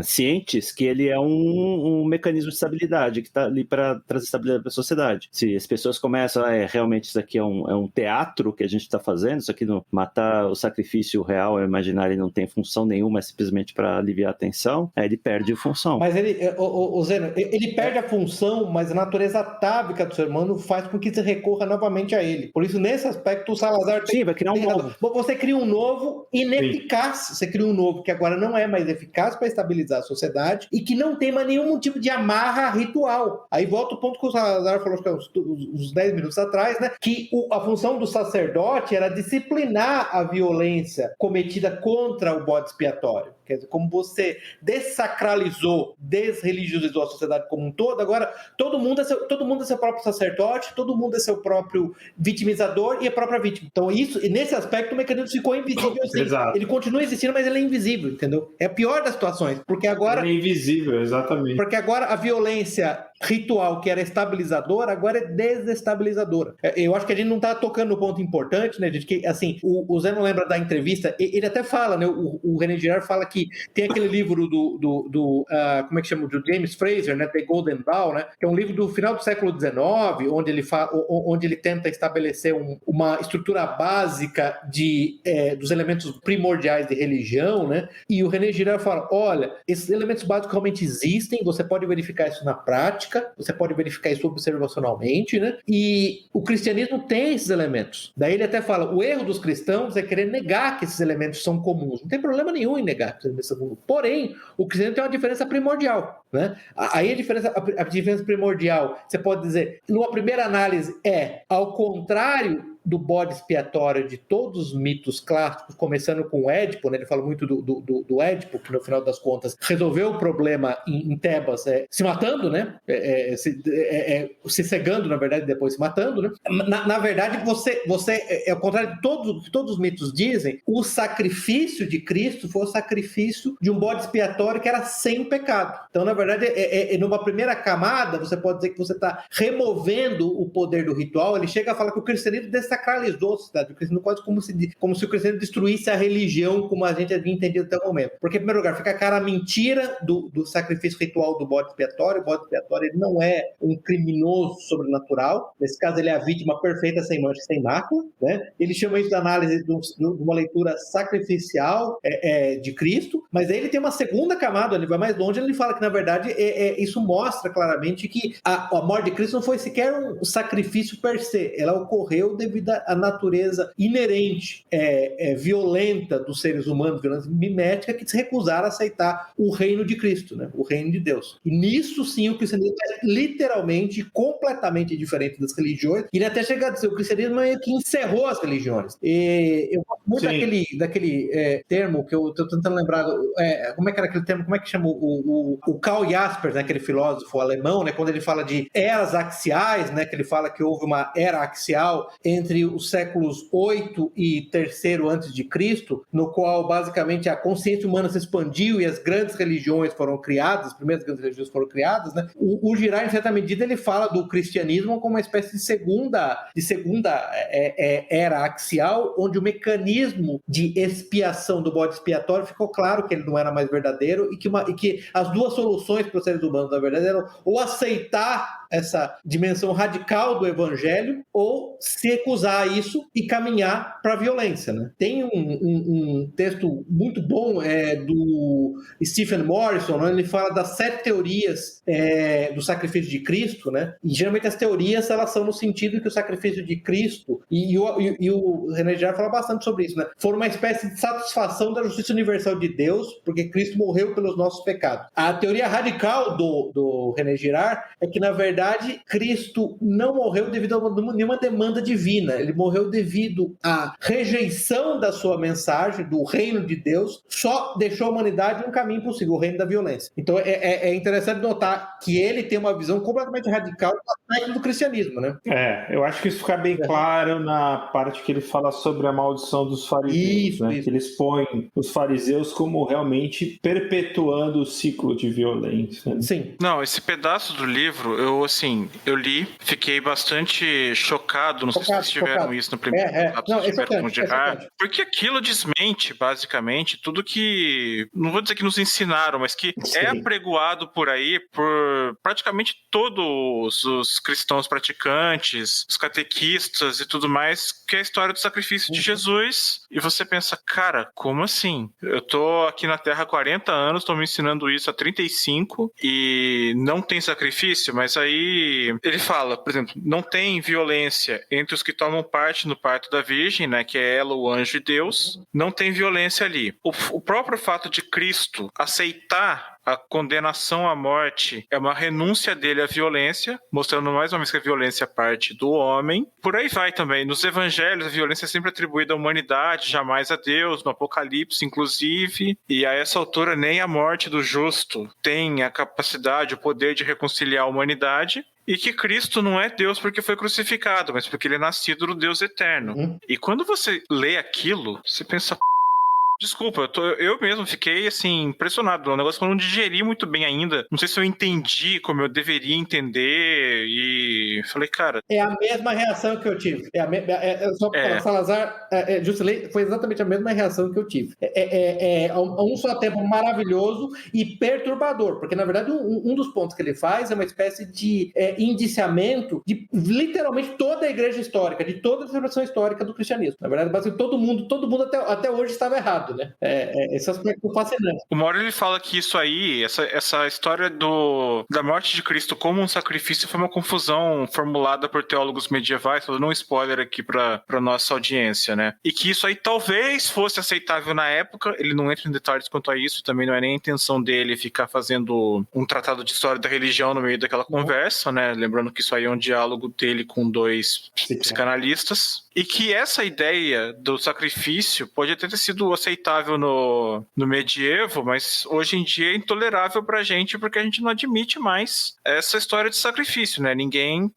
cientes que ele é um mecanismo de estabilidade, que está ali para trazer estabilidade para a sociedade. Se as pessoas começam, realmente isso aqui é um teatro que a gente está fazendo, isso aqui não matar o sacrifício real, imaginário, não tem função nenhuma, é simplesmente para aliviar a tensão, ele perde a função. Mas Zeno, ele perde a função, mas a natureza atávica do ser humano faz com que se recorra novamente a ele. Por isso, nesse aspecto, o Salazar vai criar um novo. Você cria um novo ineficaz. Sim. Você cria um novo que agora não é mais eficaz para estabilizar a sociedade e que não tem mais nenhum tipo de amarra ritual. Aí volta o ponto que o Salazar falou uns 10 minutos atrás, né? Que a função do sacerdote era disciplinar a violência cometida contra o bode expiatório. Quer dizer, como você desacralizou, desreligiosizou a sociedade como um todo, agora todo mundo é seu próprio sacerdote, todo mundo é seu próprio vitimizador e a própria vítima. Então, nesse aspecto, o mecanismo ficou invisível. Assim. Exato. Ele continua existindo, mas ele é invisível, entendeu? É a pior das situações, porque agora... Ele é invisível, exatamente. Porque agora a violência ritual, que era estabilizadora, agora é desestabilizadora. Eu acho que a gente não está tocando no ponto importante, né, gente? Que, assim, o Zé não lembra da entrevista, ele até fala, né, o René Girard fala que tem aquele livro como é que chama? Do James Fraser, né, The Golden Dawn, né, que é um livro do final do século XIX, onde ele tenta estabelecer uma estrutura básica dos elementos primordiais de religião, né, e o René Girard fala, olha, esses elementos básicos realmente existem, você pode verificar isso na prática, você pode verificar isso observacionalmente, né? E o cristianismo tem esses elementos. Daí ele até fala, o erro dos cristãos é querer negar que esses elementos são comuns. Não tem problema nenhum em negar que esses elementos são comuns. Porém, o cristianismo tem uma diferença primordial, né? Aí a diferença primordial, você pode dizer, numa primeira análise ao contrário do bode expiatório de todos os mitos clássicos, começando com o Édipo, né? Ele fala muito do Édipo, que no final das contas resolveu o problema em Tebas se matando, né? Se cegando, na verdade, depois se matando, né? Na verdade, ao contrário de todos os mitos dizem, o sacrifício de Cristo foi o sacrifício de um bode expiatório que era sem pecado. Então, na verdade, numa primeira camada, você pode dizer que você está removendo o poder do ritual. Ele chega a falar que o cristianismo desacralizou sacralizou a sociedade do cristianismo quase como se o cristianismo destruísse a religião como a gente havia entendido até o momento. Porque, em primeiro lugar, fica cara a mentira do sacrifício ritual do bode expiatório. O bode expiatório ele não é um criminoso sobrenatural. Nesse caso, ele é a vítima perfeita, sem mancha, sem mácula, né? Ele chama isso de análise de uma leitura sacrificial de Cristo, mas aí ele tem uma segunda camada, ele vai mais longe, ele fala que, na verdade, isso mostra claramente que a morte de Cristo não foi sequer um sacrifício per se, ela ocorreu devido à natureza inerente, violenta dos seres humanos, violência mimética, que se recusaram a aceitar o reino de Cristo, né? O reino de Deus. E nisso, sim, o cristianismo é literalmente, completamente diferente das religiões, e ele até chega a dizer, o cristianismo é que encerrou as religiões. E eu gosto muito daquele termo que eu estou tentando lembrar, como é que era aquele termo, como é que chama o Karl Jaspers, né, aquele filósofo alemão, né, quando ele fala de eras axiais, né, que ele fala que houve uma era axial entre os séculos 8 e 3º antes de Cristo, no qual basicamente a consciência humana se expandiu e as grandes religiões foram criadas, as primeiras grandes religiões foram criadas, né? O Girard, em certa medida, ele fala do cristianismo como uma espécie de segunda era axial, onde o mecanismo de expiação do bode expiatório ficou claro que ele não era mais verdadeiro e que as duas soluções para os seres humanos, na verdade, eram ou aceitar essa dimensão radical do evangelho ou se recusar a isso e caminhar para a violência, né? Tem um texto muito bom do Stephen Morrison, né? Ele fala das 7 teorias do sacrifício de Cristo, né? E geralmente as teorias elas são no sentido que o sacrifício de Cristo e o René Girard fala bastante sobre isso, né? Foi uma espécie de satisfação da justiça universal de Deus, porque Cristo morreu pelos nossos pecados. A teoria radical do René Girard é que, na verdade, Cristo não morreu devido a nenhuma demanda divina. Ele morreu devido à rejeição da sua mensagem, do reino de Deus, só deixou a humanidade um caminho possível, o reino da violência. Então é interessante notar que ele tem uma visão completamente radical do aspecto do cristianismo, né? Eu acho que isso fica bem claro na parte que ele fala sobre a maldição dos fariseus, né? Que eles põem os fariseus como realmente perpetuando o ciclo de violência, né? Sim. Não, esse pedaço do livro, eu li, fiquei bastante chocado, não sei se vocês tiveram isso no primeiro contato com o Girard, porque aquilo desmente, basicamente, tudo que, não vou dizer que nos ensinaram, mas que é apregoado por aí por praticamente todos os cristãos praticantes, os catequistas e tudo mais, que é a história do sacrifício de Jesus, e você pensa, cara, como assim? Eu tô aqui na Terra há 40 anos, tô me ensinando isso há 35 e não tem sacrifício, mas aí ele fala, por exemplo, não tem violência entre os que tomam parte no parto da Virgem, né, que é ela, o anjo de Deus, não tem violência ali. O próprio fato de Cristo aceitar a condenação à morte é uma renúncia dele à violência, mostrando mais uma vez que a violência parte do homem. Por aí vai também. Nos evangelhos, a violência é sempre atribuída à humanidade, jamais a Deus, no Apocalipse, inclusive. E a essa altura, nem a morte do justo tem a capacidade, o poder de reconciliar a humanidade. E que Cristo não é Deus porque foi crucificado, mas porque ele é nascido do Deus eterno. E quando você lê aquilo, você pensa... Desculpa, eu mesmo fiquei, assim, impressionado. É um negócio que eu não digeri muito bem ainda. Não sei se eu entendi como eu deveria entender e falei, cara... É a mesma reação que eu tive. Só para falar, Salazar, Juscelino, foi exatamente a mesma reação que eu tive. A um só tempo maravilhoso e perturbador, porque, na verdade, um dos pontos que ele faz é uma espécie de indiciamento de literalmente toda a igreja histórica, de toda a celebração histórica do cristianismo. Na verdade, basicamente, todo mundo até hoje estava errado. Né? Esse aspecto fascinante. O Mauro ele fala que isso aí, essa história da morte de Cristo como um sacrifício foi uma confusão formulada por teólogos medievais, tô dando um spoiler aqui para nossa audiência, né? E que isso aí talvez fosse aceitável na época, ele não entra em detalhes quanto a isso, também não é nem a intenção dele ficar fazendo um tratado de história da religião no meio daquela conversa, né? Lembrando que isso aí é um diálogo dele com 2 psicanalistas. E que essa ideia do sacrifício pode até ter sido aceitável no medievo, mas hoje em dia é intolerável pra gente porque a gente não admite mais essa história de sacrifício, né? Ninguém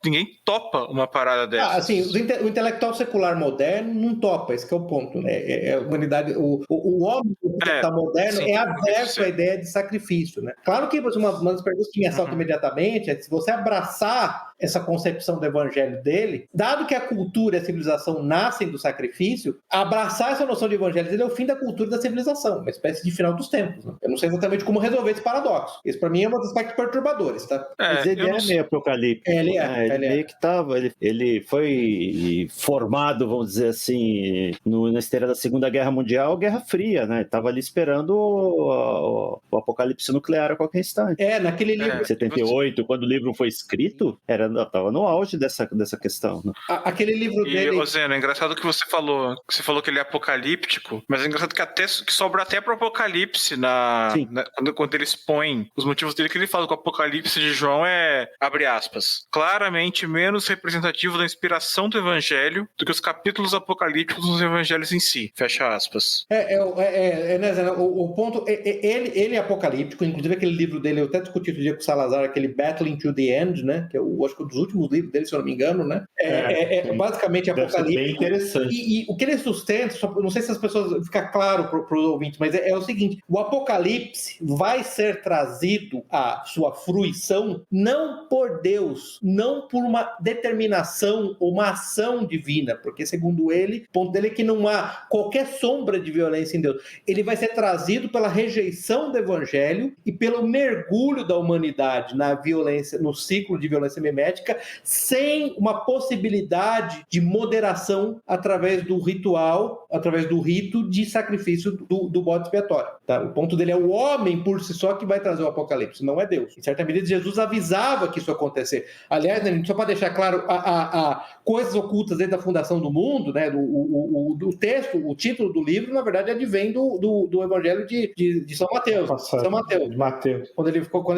topa uma parada dessa. Assim, o intelectual secular moderno não topa, esse que é o ponto, né? A humanidade, o homem intelectual moderno é averso à ideia de sacrifício, né? Claro que uma das perguntas que me assalta imediatamente é se você abraçar essa concepção do evangelho dele, dado que a cultura e a civilização nascem do sacrifício, abraçar essa noção de evangelho dele é o fim da cultura e da civilização, uma espécie de final dos tempos. Né? Eu não sei exatamente como resolver esse paradoxo. Esse, para mim, é um dos aspectos perturbadores, tá? Mas ele é meio apocalíptico. Ele meio que tava... Ele foi formado, vamos dizer assim, na esteira da Segunda Guerra Mundial, Guerra Fria, né? Tava ali esperando o apocalipse nuclear a qualquer instante. Naquele livro... Em 78, quando o livro foi escrito, tava no auge dessa questão. Né? Aquele livro dele... E, Zeno, é engraçado que você falou que ele é apocalíptico, mas é engraçado que sobra até pro apocalipse quando ele expõe os motivos dele, que ele fala que o apocalipse de João é, abre aspas, claramente menos representativo da inspiração do evangelho do que os capítulos apocalípticos dos evangelhos em si, fecha aspas. Né, Zé, o ponto, ele é apocalíptico, inclusive aquele livro dele, eu até discuti outro dia com o Salazar, aquele Battling to the End, né, que eu acho que é um dos últimos livros dele, se eu não me engano, né, basicamente apocalíptico. Bem interessante. E o que ele sustenta, não sei se as pessoas, fica claro para os ouvintes, mas é o seguinte, o apocalipse vai ser trazido à sua fruição não por Deus, não por uma determinação ou uma ação divina, porque segundo ele, o ponto dele é que não há qualquer sombra de violência em Deus. Ele vai ser trazido pela rejeição do evangelho e pelo mergulho da humanidade na violência, no ciclo de violência mimética, sem uma possibilidade de moderação através do ritual, através do rito de sacrifício do bode expiatório. Tá? O ponto dele é o homem por si só que vai trazer o apocalipse, não é Deus. Em certa medida, Jesus avisava que isso ia acontecer. Aliás, né, só para deixar claro, a coisas ocultas dentro da fundação do mundo, né, o texto, o título do livro, na verdade, advém do Evangelho de São Mateus. São Mateus. Quando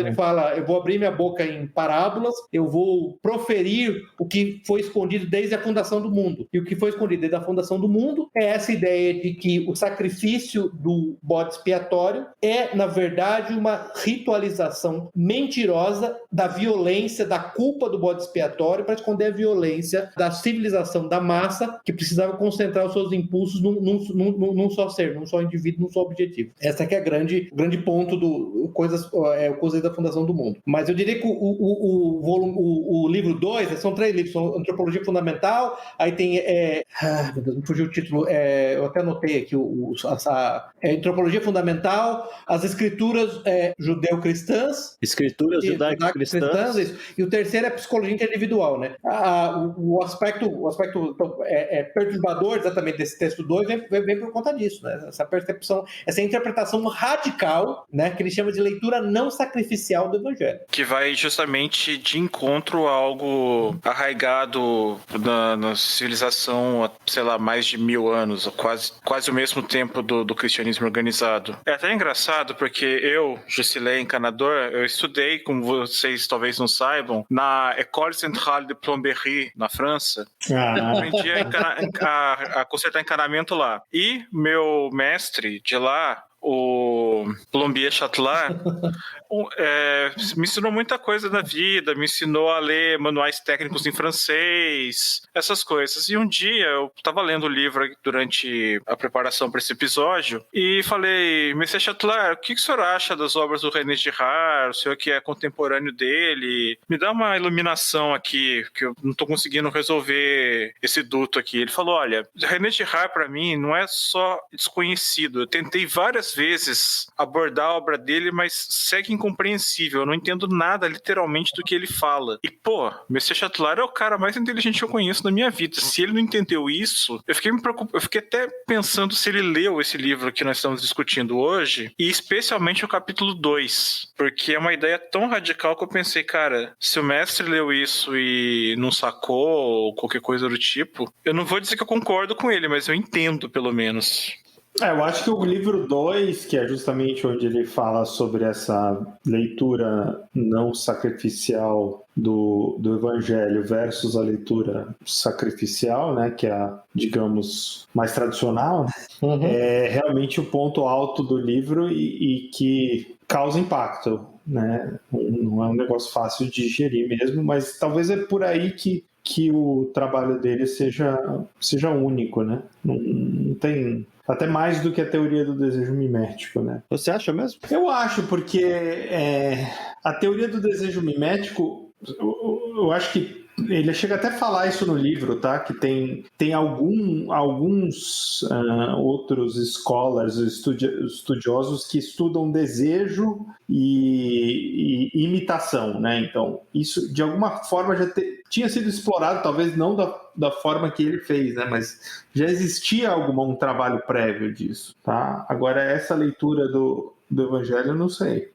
ele fala, eu vou abrir minha boca em parábolas, eu vou proferir o que foi escondido desde a fundação do mundo. E o que foi escondido desde a fundação do mundo é essa ideia de que o sacrifício do bode expiatório é, na verdade, uma ritualização mentirosa da violência, da culpa do bode expiatório para esconder a violência da civilização da massa que precisava concentrar os seus impulsos num só ser, num só indivíduo, num só objetivo. Essa que é o grande ponto do coisas da fundação do mundo. Mas eu diria que o livro 2, são 3 livros, são Antropologia Fundamental, aí tem meu Deus, me fugiu o título, eu até anotei aqui Antropologia Fundamental, as escrituras judeu-cristãs, escrituras judaico-cristãs, e o terceiro é Psicologia Individual, né? O aspecto perturbador exatamente desse texto 2 vem por conta disso, né? Essa percepção, essa interpretação radical, né, que ele chama de leitura não sacrificial do Evangelho. Que vai justamente de encontro a algo arraigado na civilização há, sei lá, mais de 1000 anos, quase o mesmo tempo do cristianismo organizado. É até engraçado porque eu, Jusilei, encanador, eu estudei, como vocês talvez não saibam, na École Centrale de Plomberie, na França. Aprendi a consertar encanamento lá. E meu mestre de lá, o Plombier Chatelard, me ensinou muita coisa da vida, me ensinou a ler manuais técnicos em francês, essas coisas. E um dia eu estava lendo o livro durante a preparação para esse episódio e falei, Monsieur Chatelard, o que o senhor acha das obras do René Girard? O senhor que é contemporâneo dele, me dá uma iluminação aqui, que eu não estou conseguindo resolver esse duto aqui. Ele falou, olha, René Girard para mim não é só desconhecido, eu tentei várias vezes abordar a obra dele, mas segue incompreensível, eu não entendo nada literalmente do que ele fala. E pô, Monsieur Chatelard é o cara mais inteligente que eu conheço na minha vida. Se ele não entendeu isso, eu fiquei até pensando se ele leu esse livro que nós estamos discutindo hoje, e especialmente o capítulo 2, porque é uma ideia tão radical que eu pensei, cara, se o mestre leu isso e não sacou, ou qualquer coisa do tipo, eu não vou dizer que eu concordo com ele, mas eu entendo, pelo menos. Eu acho que o livro 2, que é justamente onde ele fala sobre essa leitura não sacrificial do Evangelho versus a leitura sacrificial, né, que é a, digamos, mais tradicional, é realmente o ponto alto do livro e que causa impacto, né? Não é um negócio fácil de digerir mesmo, mas talvez é por aí que o trabalho dele seja único, né? Não tem... Até mais do que a teoria do desejo mimético, né? Você acha mesmo? Eu acho, porque a teoria do desejo mimético, eu acho que ele chega até a falar isso no livro, tá? Que tem alguns outros scholars, estudiosos que estudam desejo e imitação, né? Então, isso de alguma forma já tinha sido explorado, talvez não da forma que ele fez, né? Mas já existia um trabalho prévio disso, tá? Agora, essa leitura do Evangelho, eu não sei.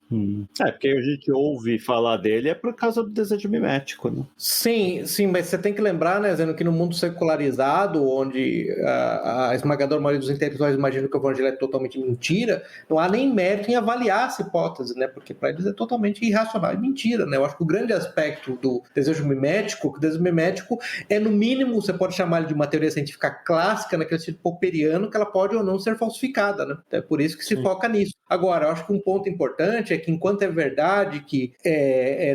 Porque a gente ouve falar dele por causa do desejo mimético, né? Sim, mas você tem que lembrar, né, Zeno, que no mundo secularizado, onde a esmagadora maioria dos intelectuais imaginam que o evangelho é totalmente mentira, não há nem mérito em avaliar essa hipótese, né, porque para eles é totalmente irracional e mentira, né? Eu acho que o grande aspecto do desejo mimético, que o desejo mimético é, no mínimo, você pode chamar ele de uma teoria científica clássica, naquele sentido popperiano, que ela pode ou não ser falsificada, né? Então é por isso que se foca nisso. Agora, eu acho que um ponto importante é que, enquanto é verdade que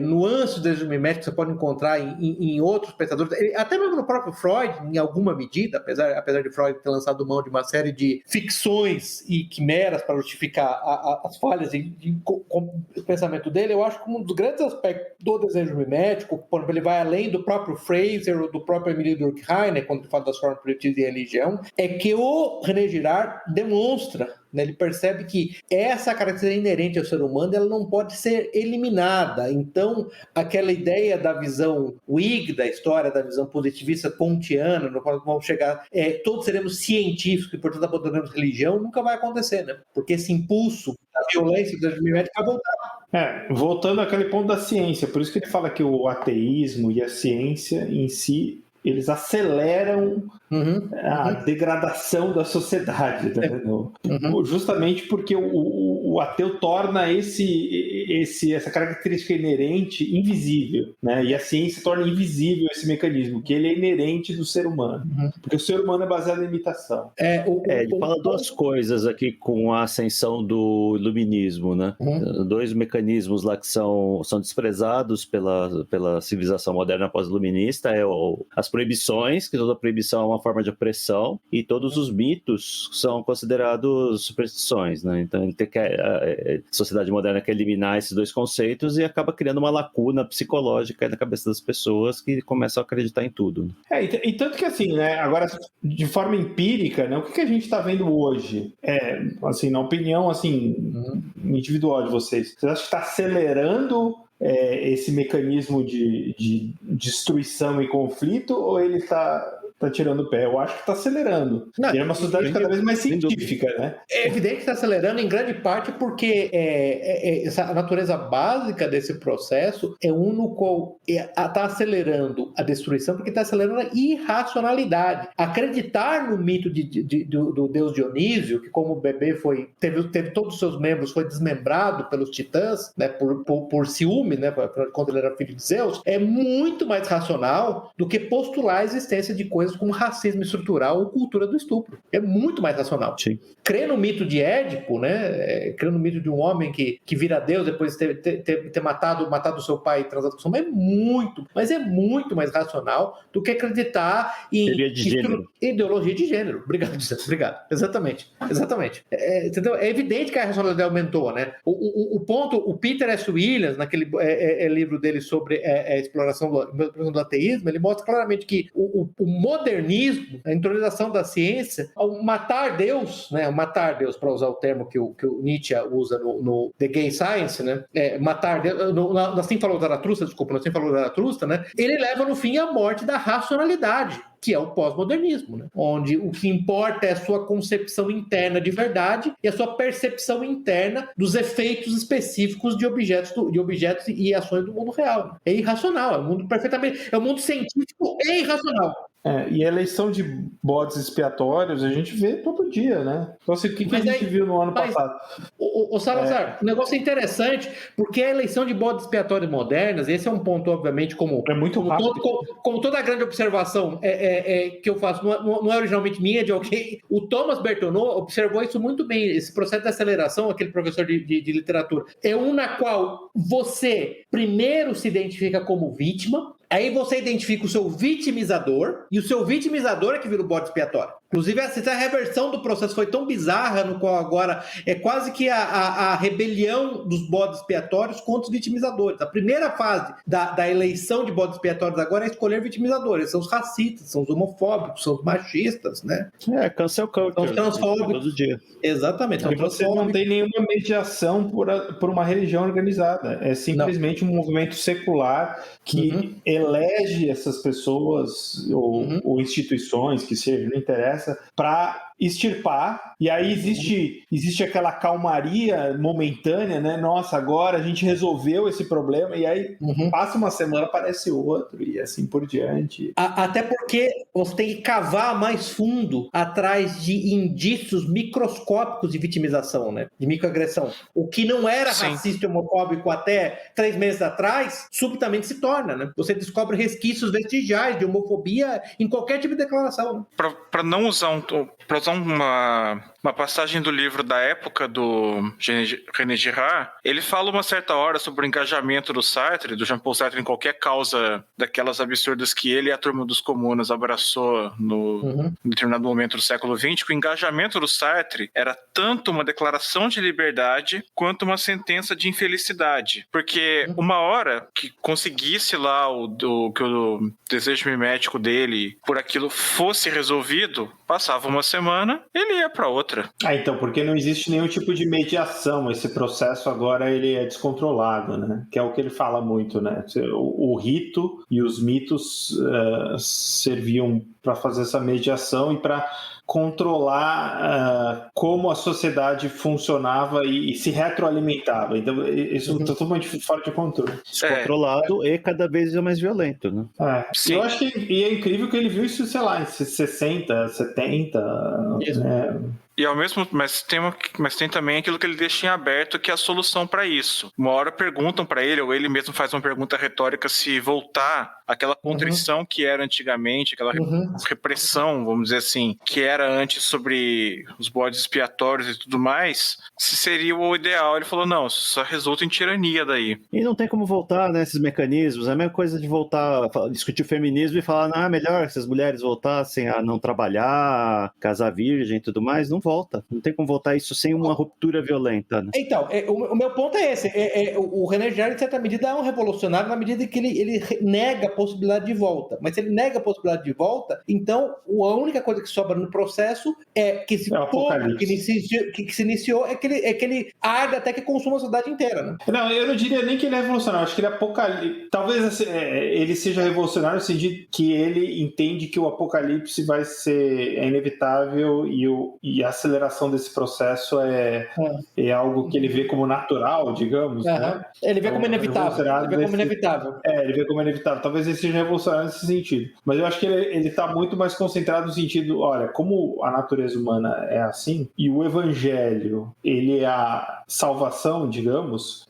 nuances do desejo mimético você pode encontrar em outros pensadores, até mesmo no próprio Freud, em alguma medida, apesar de Freud ter lançado mão de uma série de ficções e quimeras para justificar as falhas do pensamento dele, eu acho que um dos grandes aspectos do desejo mimético, por exemplo, ele vai além do próprio Fraser ou do próprio Emile Durkheim, né, quando ele fala das formas primitivas de religião, é que o René Girard demonstra, né, ele percebe que essa característica inerente ao ser humano ela não pode ser eliminada. Então, aquela ideia da visão Whig da história, da visão positivista kantiana, no qual vamos chegar, todos seremos científicos e, portanto, abandonamos religião, nunca vai acontecer, né? Porque esse impulso da violência da mimética vai voltar. Voltando àquele ponto da ciência, por isso que ele fala que o ateísmo e a ciência em si, eles aceleram a degradação da sociedade, né? Justamente porque o ateu torna essa característica inerente invisível, né? E a ciência torna invisível esse mecanismo, que ele é inerente do ser humano, porque o ser humano é baseado em imitação. Ele fala duas coisas aqui com a ascensão do iluminismo, né? Dois mecanismos lá que são desprezados pela civilização moderna pós-iluminista, as proibições, que toda proibição é uma forma de opressão, e todos os mitos são considerados superstições, né? Então a sociedade moderna quer eliminar esses dois conceitos e acaba criando uma lacuna psicológica na cabeça das pessoas que começam a acreditar em tudo. E tanto que assim, né, agora de forma empírica, né, o que a gente está vendo hoje? Assim, na opinião assim, individual de vocês acham que está acelerando esse mecanismo de destruição e conflito, ou ele está tirando o pé? Eu acho que está acelerando. E é uma sociedade cada vez mais científica, né? É evidente que está acelerando em grande parte porque essa natureza básica desse processo é um no qual está acelerando a destruição, porque está acelerando a irracionalidade. Acreditar no mito do deus Dionísio, que como bebê teve todos os seus membros, foi desmembrado pelos titãs, né, por ciúme, né, quando ele era filho de Zeus, é muito mais racional do que postular a existência de coisas como racismo estrutural ou cultura do estupro. É muito mais racional. Sim. Crer no mito de Édipo, né, crer no mito de um homem que vira Deus depois de ter matado o seu pai e transado com sua mãe, é muito mais racional do que acreditar em ideologia de gênero. Obrigado. Exatamente. Entendeu? É evidente que a racionalidade aumentou, né? O ponto, o Peter S. Williams, naquele livro dele sobre a exploração do ateísmo, ele mostra claramente que o modernismo, a intronização da ciência, ao matar Deus, né? Matar Deus, para usar o termo que o Nietzsche usa no The Gay Science, né? Matar Deus, nós nem falamos da Zaratustra, né? Ele leva no fim à morte da racionalidade, que é o pós-modernismo, né? Onde o que importa é a sua concepção interna de verdade e a sua percepção interna dos efeitos específicos de objetos e ações do mundo real. É irracional, é um mundo é um mundo científico e irracional. E a eleição de bodes expiatórios a gente vê todo dia, né? Então, assim, o que a gente viu no ano passado? O Salazar, o negócio é interessante, porque a eleição de bodes expiatórios modernas, esse é um ponto, obviamente, como toda a grande observação que eu faço, não é originalmente minha, é de alguém. O Thomas Bertoneau observou isso muito bem, esse processo de aceleração, aquele professor de literatura, é um na qual você primeiro se identifica como vítima, Aí você identifica o seu vitimizador, e o seu vitimizador é que vira o bode expiatório. Inclusive, essa reversão do processo foi tão bizarra, no qual agora é quase que a rebelião dos bodes expiatórios contra os vitimizadores. A primeira fase da eleição de bodes expiatórios agora é escolher vitimizadores. São os racistas, são os homofóbicos, são os machistas, né? Cancel culture. São os transfóbicos. Todo dia. Exatamente. E você não tem nenhuma mediação por uma religião organizada. É simplesmente um movimento secular que elege essas pessoas ou instituições, que seja, não interessa, para extirpar, e aí existe aquela calmaria momentânea, né? Nossa, agora a gente resolveu esse problema, e aí passa uma semana, aparece outro, e assim por diante. Até porque você tem que cavar mais fundo atrás de indícios microscópicos de vitimização, né? De microagressão. O que não era racista e homofóbico até 3 meses atrás, subitamente se torna, né? Você descobre resquícios vestigiais de homofobia em qualquer tipo de declaração. Né? Para não usar uma passagem do livro da época do René Girard, ele fala uma certa hora sobre o engajamento do Sartre, do Jean-Paul Sartre, em qualquer causa daquelas absurdas que ele e a turma dos comunas abraçou em determinado momento do século XX, que o engajamento do Sartre era tanto uma declaração de liberdade quanto uma sentença de infelicidade. Porque uma hora que conseguisse lá que o desejo mimético dele por aquilo fosse resolvido, passava uma semana, ele ia para outra. Então, porque não existe nenhum tipo de mediação, esse processo agora ele é descontrolado, né? Que é o que ele fala muito, né? O rito e os mitos serviam para fazer essa mediação e para controlar como a sociedade funcionava e se retroalimentava. Então, isso está totalmente fora de controle. Descontrolado e cada vez mais violento, né? Eu acho que é incrível que ele viu isso, sei lá, em 60, 70. E ao mesmo, mas tem também aquilo que ele deixa em aberto, que é a solução para isso. Uma hora perguntam para ele, ou ele mesmo faz uma pergunta retórica, se voltar àquela contrição que era antigamente, aquela repressão, vamos dizer assim, que era antes sobre os bodes expiatórios e tudo mais, se seria o ideal. Ele falou, não, só resulta em tirania daí. E não tem como voltar nesses mecanismos. É a mesma coisa de voltar, discutir o feminismo e falar, melhor se as mulheres voltassem a não trabalhar, casar virgem e tudo mais. Não volta. Não tem como voltar isso sem uma ruptura violenta, né? Então, o meu ponto é esse. O René Girard, em certa medida, é um revolucionário na medida que ele nega a possibilidade de volta. Mas se ele nega a possibilidade de volta, então a única coisa que sobra no processo é que esse fogo que se iniciou é que ele arde até que consuma a cidade inteira, né? Não, eu não diria nem que ele é revolucionário. Acho que ele é apocalipse. Talvez ele seja revolucionário no sentido que ele entende que o apocalipse vai ser inevitável e a aceleração desse processo é algo que ele vê como natural, digamos. Né? Ele vê como inevitável. Ele vê como inevitável. Talvez ele seja revolucionário nesse sentido. Mas eu acho que ele está muito mais concentrado no sentido, olha, como a natureza humana é assim, e o evangelho, ele é a salvação, digamos,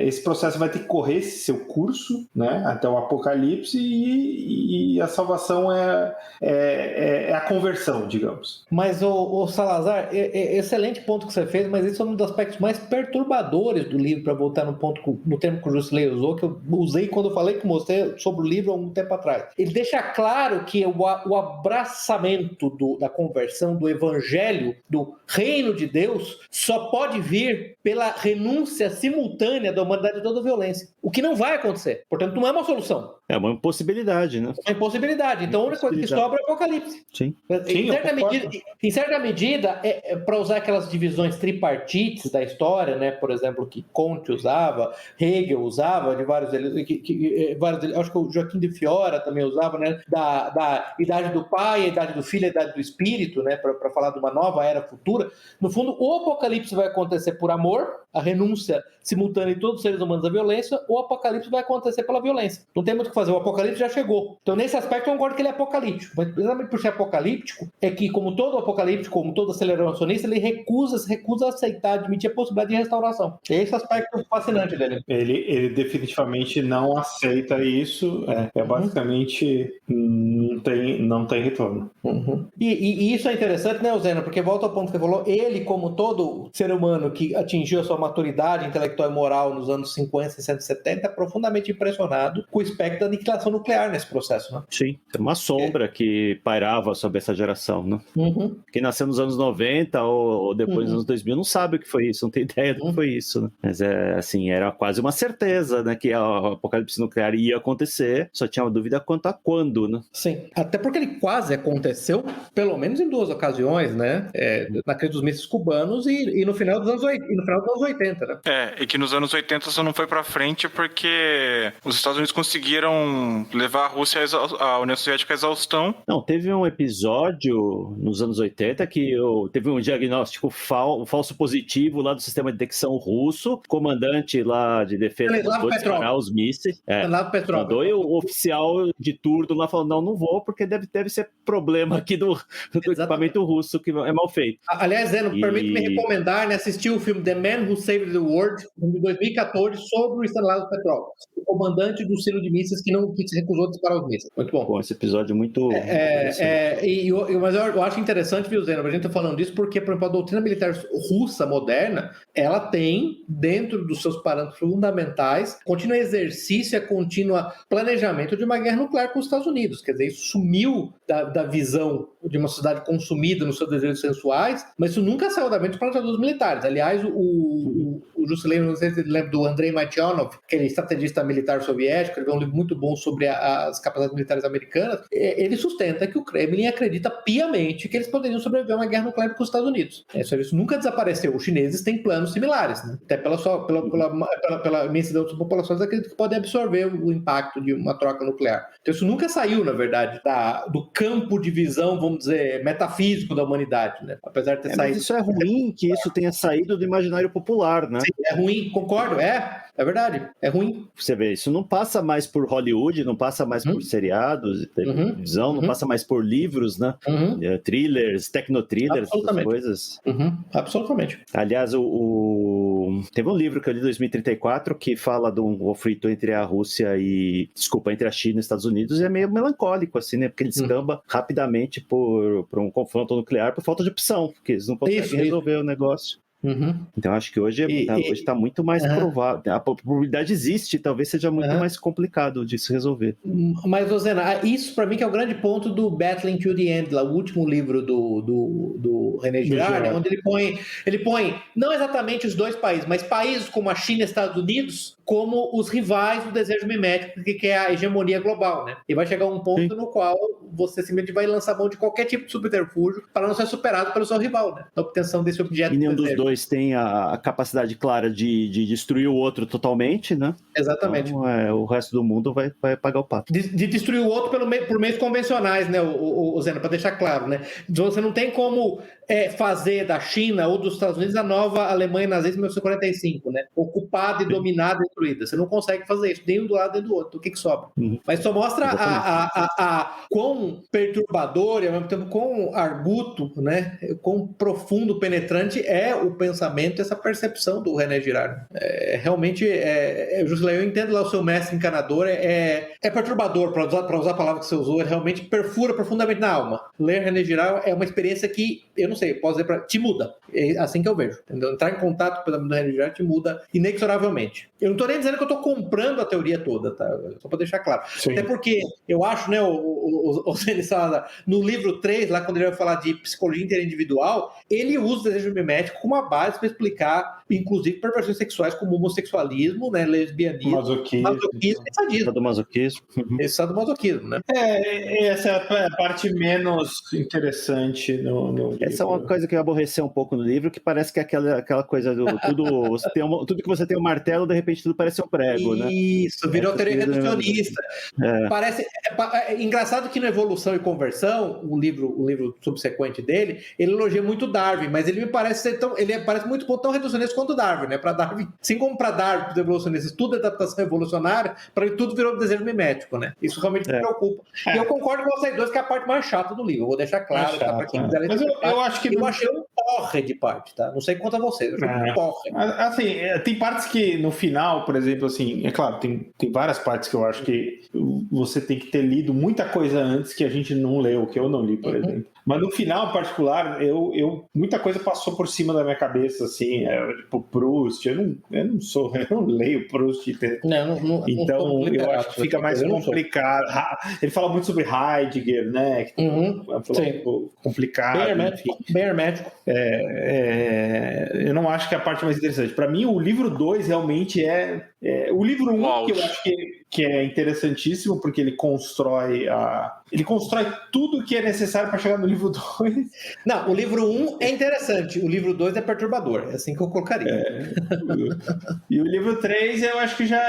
esse processo vai ter que correr esse seu curso, né, até o apocalipse, e a salvação é a conversão, digamos. Mas, o Salazar, excelente ponto que você fez, mas esse é um dos aspectos mais perturbadores do livro, para voltar no termo que o Jusilei usou, que eu usei quando eu falei com você sobre o livro há um tempo atrás. Ele deixa claro que o abraçamento da conversão, do evangelho, do reino de Deus, só pode vir pela renúncia simultânea da humanidade a toda violência. O que não vai acontecer. Portanto, não é uma solução. É uma impossibilidade, né? É uma impossibilidade. Então, a única coisa que sobra é o apocalipse. Sim. Em certa medida, para usar aquelas divisões tripartites da história, né? Por exemplo, que Comte usava, Hegel usava, de vários deles, acho que o Joaquim de Fiora também usava, né? Da idade do pai, a idade do filho, a idade do espírito, né? Para falar de uma nova era futura. No fundo, o apocalipse vai acontecer por amor, a renúncia simultânea de todos os seres humanos à violência, ou o apocalipse vai acontecer pela violência. Não tem muito o que fazer, o apocalipse já chegou. Então, nesse aspecto, eu concordo que ele é apocalíptico. Mas, precisamente por ser apocalíptico, é que, como todo apocalíptico, como todo aceleracionista, ele recusa aceitar, admitir a possibilidade de restauração. Esse aspecto fascinante dele. Ele definitivamente não aceita isso, basicamente não tem retorno. Uhum. E isso é interessante, né, Zeno? Porque volta ao ponto que você falou, ele, como todo ser humano que atingiu a sua maturidade intelectual e moral nos anos 50, 60, 70, é profundamente impressionado com o espectro da aniquilação nuclear nesse processo, né? Sim, tem uma sombra que pairava sobre essa geração, né? Uhum. Quem nasceu nos anos 90 ou depois dos anos 2000 não sabe o que foi isso, não tem ideia do que foi isso, né? Mas assim, era quase uma certeza, né, que o apocalipse nuclear ia acontecer, só tinha uma dúvida quanto a quando, né? Sim, até porque ele quase aconteceu, pelo menos em 2 ocasiões, né? Na crise dos mísseis cubanos e no final dos anos 80, né? E que nos anos 80 só não foi pra frente porque os Estados Unidos conseguiram levar a Rússia, a União Soviética à exaustão. Não, teve um episódio nos anos 80 que teve um diagnóstico falso positivo lá do sistema de detecção russo, comandante lá de defesa mandou disparar os mísseis. Mandou e o oficial de turno lá falou, não vou, porque deve ser problema aqui do equipamento russo que é mal feito. Aliás, Zeno, permite-me recomendar, né, assistir o filme The Man Who Saved the World, de 2014, sobre o Stanislav Petrov, o comandante do silo de mísseis que se recusou a disparar os mísseis. Muito bom. Esse episódio é muito... Mas eu acho interessante, viu, Zeno, a gente tá falando disso porque, por exemplo, a doutrina militar russa moderna, ela tem, dentro dos seus parâmetros fundamentais, contínuo exercício e contínuo planejamento de uma guerra nuclear com os Estados Unidos. Quer dizer, isso sumiu da visão de uma sociedade consumida nos seus desejos sensuais, mas isso nunca saiu da mente dos planejadores militares. Aliás, o Juscelino, não sei se você lembra do Andrei Martyanov, aquele estrategista militar soviético, ele tem um livro muito bom sobre as capacidades militares americanas. Ele sustenta que o Kremlin acredita piamente que eles poderiam sobreviver a uma guerra nuclear com os Estados Unidos. Isso nunca desapareceu. Os chineses têm planos similares, né? Até pela imensidão das suas populações, acreditam que podem absorver o impacto de uma troca nuclear. Então isso nunca saiu, na verdade, do campo de visão, vamos dizer, metafísico da humanidade, né? Apesar de ter saído... Mas isso é ruim que isso tenha saído do imaginário popular, né? Sim, é ruim, concordo, é verdade, é ruim. Você vê, isso não passa mais por Hollywood, não passa mais por seriados, televisão, não passa mais por livros, né? Thrillers, techno-thrillers, essas coisas. Absolutamente. Aliás, teve um livro que eu li em 2034 que fala de um conflito entre a Rússia entre a China e os Estados Unidos, e é meio melancólico, assim, né? Porque ele descamba rapidamente por um confronto nuclear por falta de opção, porque eles não conseguem resolver o negócio. Então acho que hoje está muito mais provável. A probabilidade existe, talvez seja muito mais complicado de se resolver. Mas, Rosena, isso para mim que é o grande ponto do Battling to the End, lá, o último livro do René Girard, onde ele põe não exatamente os dois países, mas países como a China e Estados Unidos como os rivais do desejo mimético, que é a hegemonia global, né? E vai chegar um ponto no qual você simplesmente vai lançar mão de qualquer tipo de subterfúgio para não ser superado pelo seu rival, né? Na obtenção desse objeto. E nenhum dos dois tem a capacidade clara de destruir o outro totalmente, né? Exatamente. Então, o resto do mundo vai pagar o pato. De destruir o outro por meios convencionais, né, o Zeno, para deixar claro, né? Você não tem como fazer da China ou dos Estados Unidos a nova Alemanha nazista em 1945, né? Ocupada e dominada e destruída. Você não consegue fazer isso, nem um do lado nem do outro. Então, o que sobra? Mas só mostra a quão perturbador e ao mesmo tempo quão arguto, né? Quão profundo, penetrante é o pensamento, essa percepção do René Girard. Realmente, Juscelino, eu entendo lá o seu mestre encanador, é perturbador, para usar a palavra que você usou, realmente perfura profundamente na alma. Ler René Girard é uma experiência que, eu não sei, posso dizer te muda. É assim que eu vejo. Entendeu? Entrar em contato com o pensamento do René Girard te muda inexoravelmente. Eu não estou nem dizendo que eu estou comprando a teoria toda, tá? Só para deixar claro. Sim. Até porque eu acho, né, o Zene Salazar, no livro 3, lá quando ele vai falar de psicologia interindividual, ele usa o desejo mimético como uma base para explicar, inclusive, perversões sexuais como homossexualismo, né, lesbianismo, masoquismo e sadismo. Sadomasoquismo. Esse sadomasoquismo, né? Essa é a parte menos interessante no livro. Essa é uma coisa que aborreceu um pouco no livro, que parece que é aquela coisa do tudo que você tem um martelo, de repente tudo comprido, parece um prego, né? Isso, virou teoria reducionista. Parece, engraçado que na Evolução e Conversão, o livro subsequente dele, ele elogia muito Darwin, mas ele me parece ser parece muito tão reducionista quanto Darwin, né? Para Darwin, assim como para Darwin, os evolucionistas, tudo é adaptação evolucionária, para ele tudo virou desejo mimético, né? Isso realmente me preocupa. E eu concordo com vocês dois que é a parte mais chata do livro, eu vou deixar claro. Mas eu acho que... Eu achei um porre de parte, tá? Não sei quanto a vocês, eu achei um porre. Assim, tem partes que no final, por exemplo, assim, é claro, tem várias partes que eu acho que você tem que ter lido muita coisa antes que a gente não leu, que eu não li, por exemplo. Mas no final, em particular, muita coisa passou por cima da minha cabeça, assim, tipo Proust, eu não leio Proust. Então, eu acho que fica mais complicado. Ele fala muito sobre Heidegger, né? Que é complicado. Bem hermético. Eu não acho que é a parte mais interessante. Para mim, o livro 2 realmente é o livro 1, que eu acho que é interessantíssimo, porque ele constrói tudo que é necessário para chegar no livro 2. Não, o livro 1 é interessante, o livro 2 é perturbador, é assim que eu colocaria. E o livro 3 eu acho que já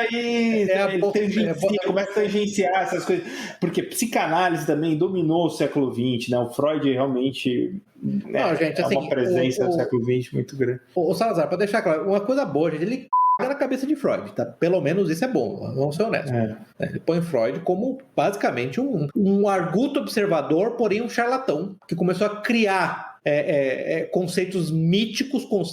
começa a tangenciar essas coisas, porque psicanálise também dominou o século XX, né? O Freud realmente gente, é uma presença do século XX muito grande. O Salazar, para deixar claro, uma coisa boa, gente, ele na cabeça de Freud, tá? Pelo menos isso é bom, vamos ser honestos. Ele põe Freud como basicamente um arguto observador, porém um charlatão, que começou a criar conceitos míticos no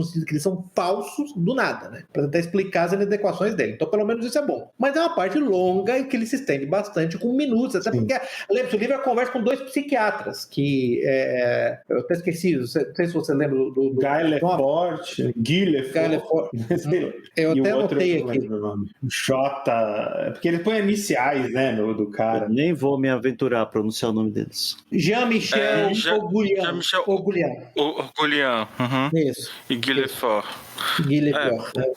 sentido que eles são falsos do nada, né? Para tentar explicar as inadequações dele. Então, pelo menos isso é bom. Mas é uma parte longa e que ele se estende bastante, com minutos, até porque, lembra-se, o livro é a conversa com 2 psiquiatras, que eu até esqueci, não sei se você lembra do Guy Lefort. Eu até anotei aqui. J, porque ele põe iniciais, né, do cara. Eu nem vou me aventurar a pronunciar o nome deles. Jean-Michel Augoulian. Isso. E Guy Lefort.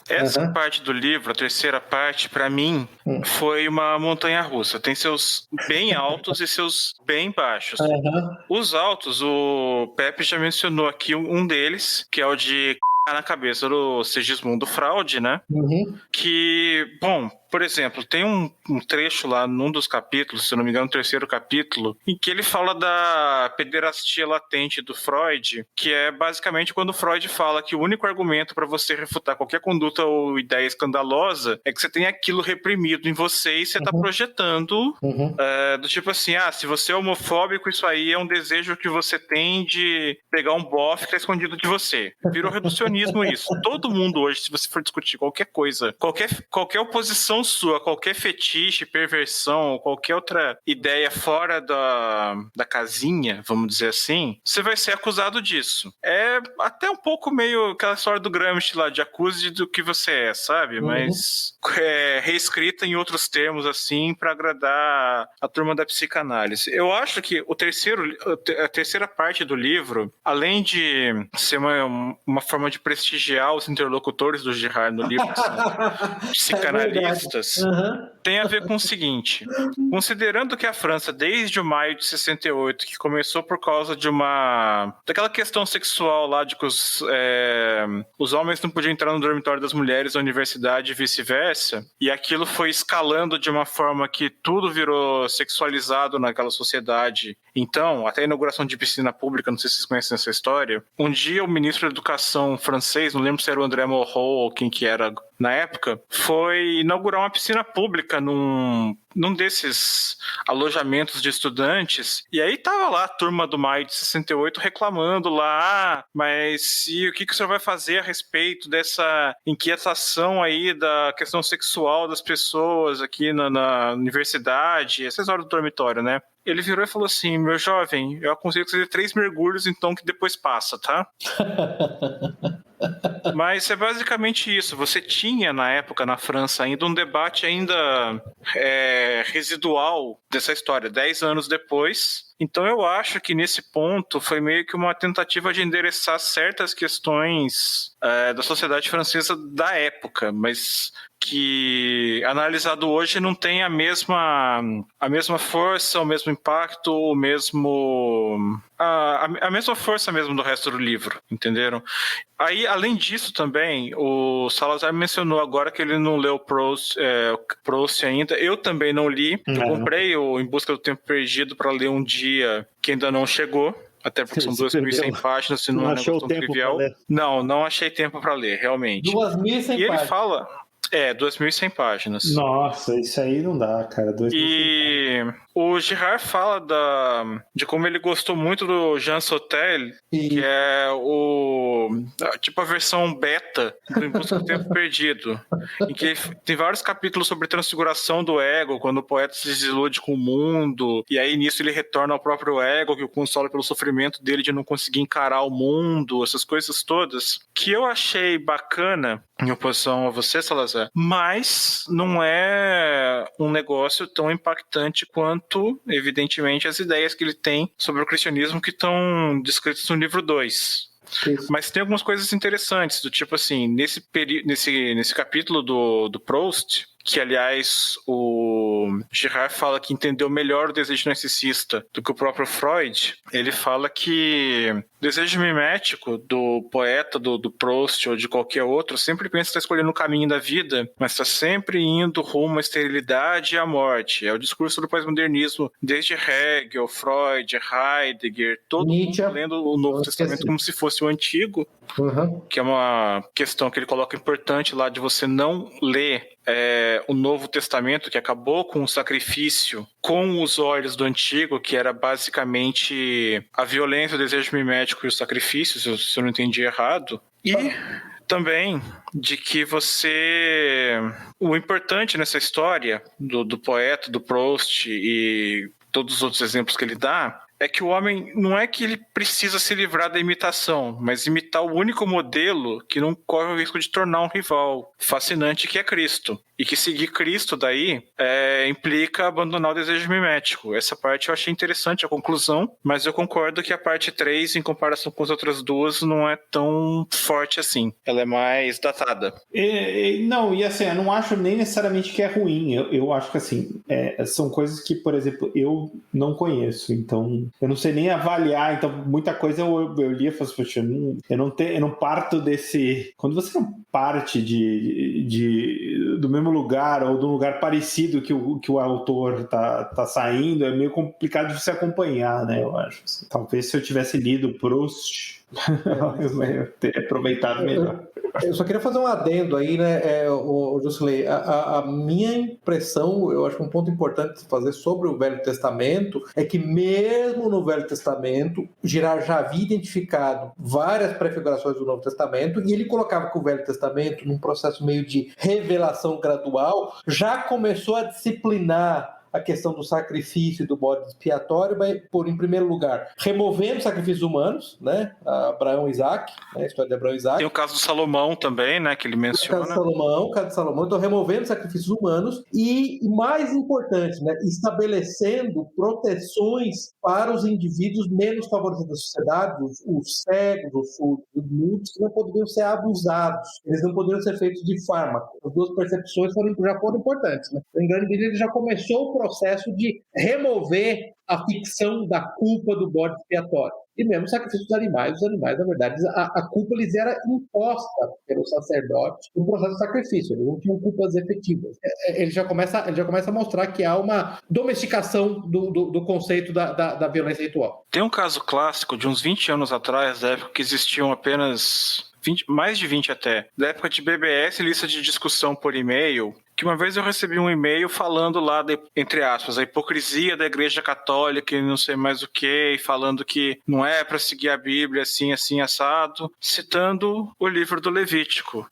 Essa parte do livro, a terceira parte, para mim, foi uma montanha-russa. Tem seus bem altos e seus bem baixos. Os altos, o Pepe já mencionou aqui um deles, que é o de na cabeça do Segismundo Freud, né? Que, bom, por exemplo, tem um trecho lá num dos capítulos, se eu não me engano, no terceiro capítulo, em que ele fala da pederastia latente do Freud, que é basicamente quando Freud fala que o único argumento para você refutar qualquer conduta ou ideia escandalosa é que você tem aquilo reprimido em você e você está projetando do tipo assim, se você é homofóbico, isso aí é um desejo que você tem de pegar um bofe que está escondido de você. Virou reducionismo isso. Todo mundo hoje, se você for discutir qualquer coisa, qualquer oposição sua, qualquer fetiche, perversão, qualquer outra ideia fora da casinha, vamos dizer assim, você vai ser acusado disso. É até um pouco meio aquela história do Gramsci lá, de acuse do que você é, sabe? Mas reescrita em outros termos, assim, para agradar a turma da psicanálise. Eu acho que a terceira parte do livro, além de ser uma forma de prestigiar os interlocutores do Girard no livro, que são psicanalistas, tem a ver com o seguinte: considerando que a França, desde o maio de 68, que começou por causa daquela questão sexual lá de que os homens não podiam entrar no dormitório das mulheres da universidade e vice-versa, e aquilo foi escalando de uma forma que tudo virou sexualizado naquela sociedade. Então, até a inauguração de piscina pública, não sei se vocês conhecem essa história, um dia o ministro da Educação francês, não lembro se era o André Malraux ou quem que era na época, foi inaugurar uma piscina pública num desses alojamentos de estudantes, e aí tava lá a turma do maio de 68 reclamando lá, mas e o que o senhor vai fazer a respeito dessa inquietação aí da questão sexual das pessoas aqui na universidade, essas horas do dormitório, né? Ele virou e falou assim: meu jovem, eu aconselho que você dê 3 mergulhos, então, que depois passa, tá? Mas é basicamente isso. Você tinha, na época, na França, ainda um debate ainda residual dessa história. 10 anos depois, Então eu acho que nesse ponto foi meio que uma tentativa de endereçar certas questões da sociedade francesa da época, mas que analisado hoje não tem a mesma força, o mesmo impacto, a mesma força mesmo do resto do livro, entenderam? Aí, além disso também, o Salazar mencionou agora que ele não leu Proust ainda. Eu também não li. Eu comprei o Em Busca do Tempo Perdido para ler um dia que ainda não chegou. Até porque são 2.100 páginas, se não é um negócio tão trivial. Não achei tempo para ler, realmente. 2.100 páginas. E ele fala... 2.100 páginas. Nossa, isso aí não dá, cara. 2.100 e o Girard fala de como ele gostou muito do Jean Sautel, que é a versão beta do Em Busca do Tempo Perdido, em que tem vários capítulos sobre transfiguração do ego, quando o poeta se desilude com o mundo, e aí nisso ele retorna ao próprio ego, que o consola pelo sofrimento dele de não conseguir encarar o mundo, essas coisas todas, que eu achei bacana, em oposição a você, Salazar, mas não é um negócio tão impactante quanto, evidentemente, as ideias que ele tem sobre o cristianismo que estão descritas no livro 2. Isso. Mas tem algumas coisas interessantes, do tipo assim, nesse capítulo do Proust, que aliás o Girard fala que entendeu melhor o desejo narcisista do que o próprio Freud, ele fala que o desejo mimético do poeta, do Proust ou de qualquer outro, sempre pensa que está escolhendo o caminho da vida, mas está sempre indo rumo à esterilidade e à morte. É o discurso do pós-modernismo, desde Hegel, Freud, Heidegger, todo Nietzsche, mundo lendo o Novo Testamento como se fosse o Antigo, que é uma questão que ele coloca importante lá de você não ler o Novo Testamento, que acabou com o sacrifício com os olhos do Antigo, que era basicamente a violência, o desejo mimético e o sacrifício, se eu não entendi errado. E também de que o importante nessa história do poeta, do Proust e todos os outros exemplos que ele dá, é que o homem não é que ele precisa se livrar da imitação, mas imitar o único modelo que não corre o risco de tornar um rival fascinante, que é Cristo. E que seguir Cristo daí implica abandonar o desejo mimético. Essa parte eu achei interessante, a conclusão, mas eu concordo que a parte 3, em comparação com as outras duas, não é tão forte assim. Ela é mais datada. Não, e assim, eu não acho nem necessariamente que é ruim. Eu acho que assim, são coisas que, por exemplo, eu não conheço, então eu não sei nem avaliar. Então, muita coisa eu li e falei assim, poxa, eu não parto desse... Quando você não parte do mesmo lugar ou de um lugar parecido que o autor tá saindo, é meio complicado de você acompanhar, né? Eu acho. Assim. Talvez se eu tivesse lido Proust, eu teria aproveitado melhor. Eu só queria fazer um adendo aí, né, Jusilei. A minha impressão, eu acho que um ponto importante de fazer sobre o Velho Testamento é que mesmo no Velho Testamento, Girard já havia identificado várias prefigurações do Novo Testamento e ele colocava que o Velho Testamento, num processo meio de revelação gradual, já começou a disciplinar a questão do sacrifício e do bode expiatório, em primeiro lugar, removendo sacrifícios humanos, né? Abraão e Isaac, né? A história de Abraão e Isaac. Tem o caso do Salomão também, né? Que ele menciona. O caso de Salomão, então removendo sacrifícios humanos e, mais importante, né? Estabelecendo proteções para os indivíduos menos favorecidos da sociedade, os cegos, os surdos, os mudos, que não poderiam ser abusados, eles não poderiam ser feitos de fármaco. As duas percepções já foram importantes, né? Em grande medida, ele já começou o processo de remover a ficção da culpa do bode expiatório. E mesmo o sacrifício dos animais, os animais, na verdade, a culpa lhes era imposta pelo sacerdote no processo de sacrifício, eles não tinham culpas efetivas. Ele já começa a mostrar que há uma domesticação do conceito da violência ritual. Tem um caso clássico de uns 20 anos atrás, da época que existiam apenas... mais de 20 até, da época de BBS, lista de discussão por e-mail, que uma vez eu recebi um e-mail falando lá, entre aspas, a hipocrisia da Igreja Católica e não sei mais o que, falando que não é para seguir a Bíblia assim, assim, assado, citando o livro do Levítico.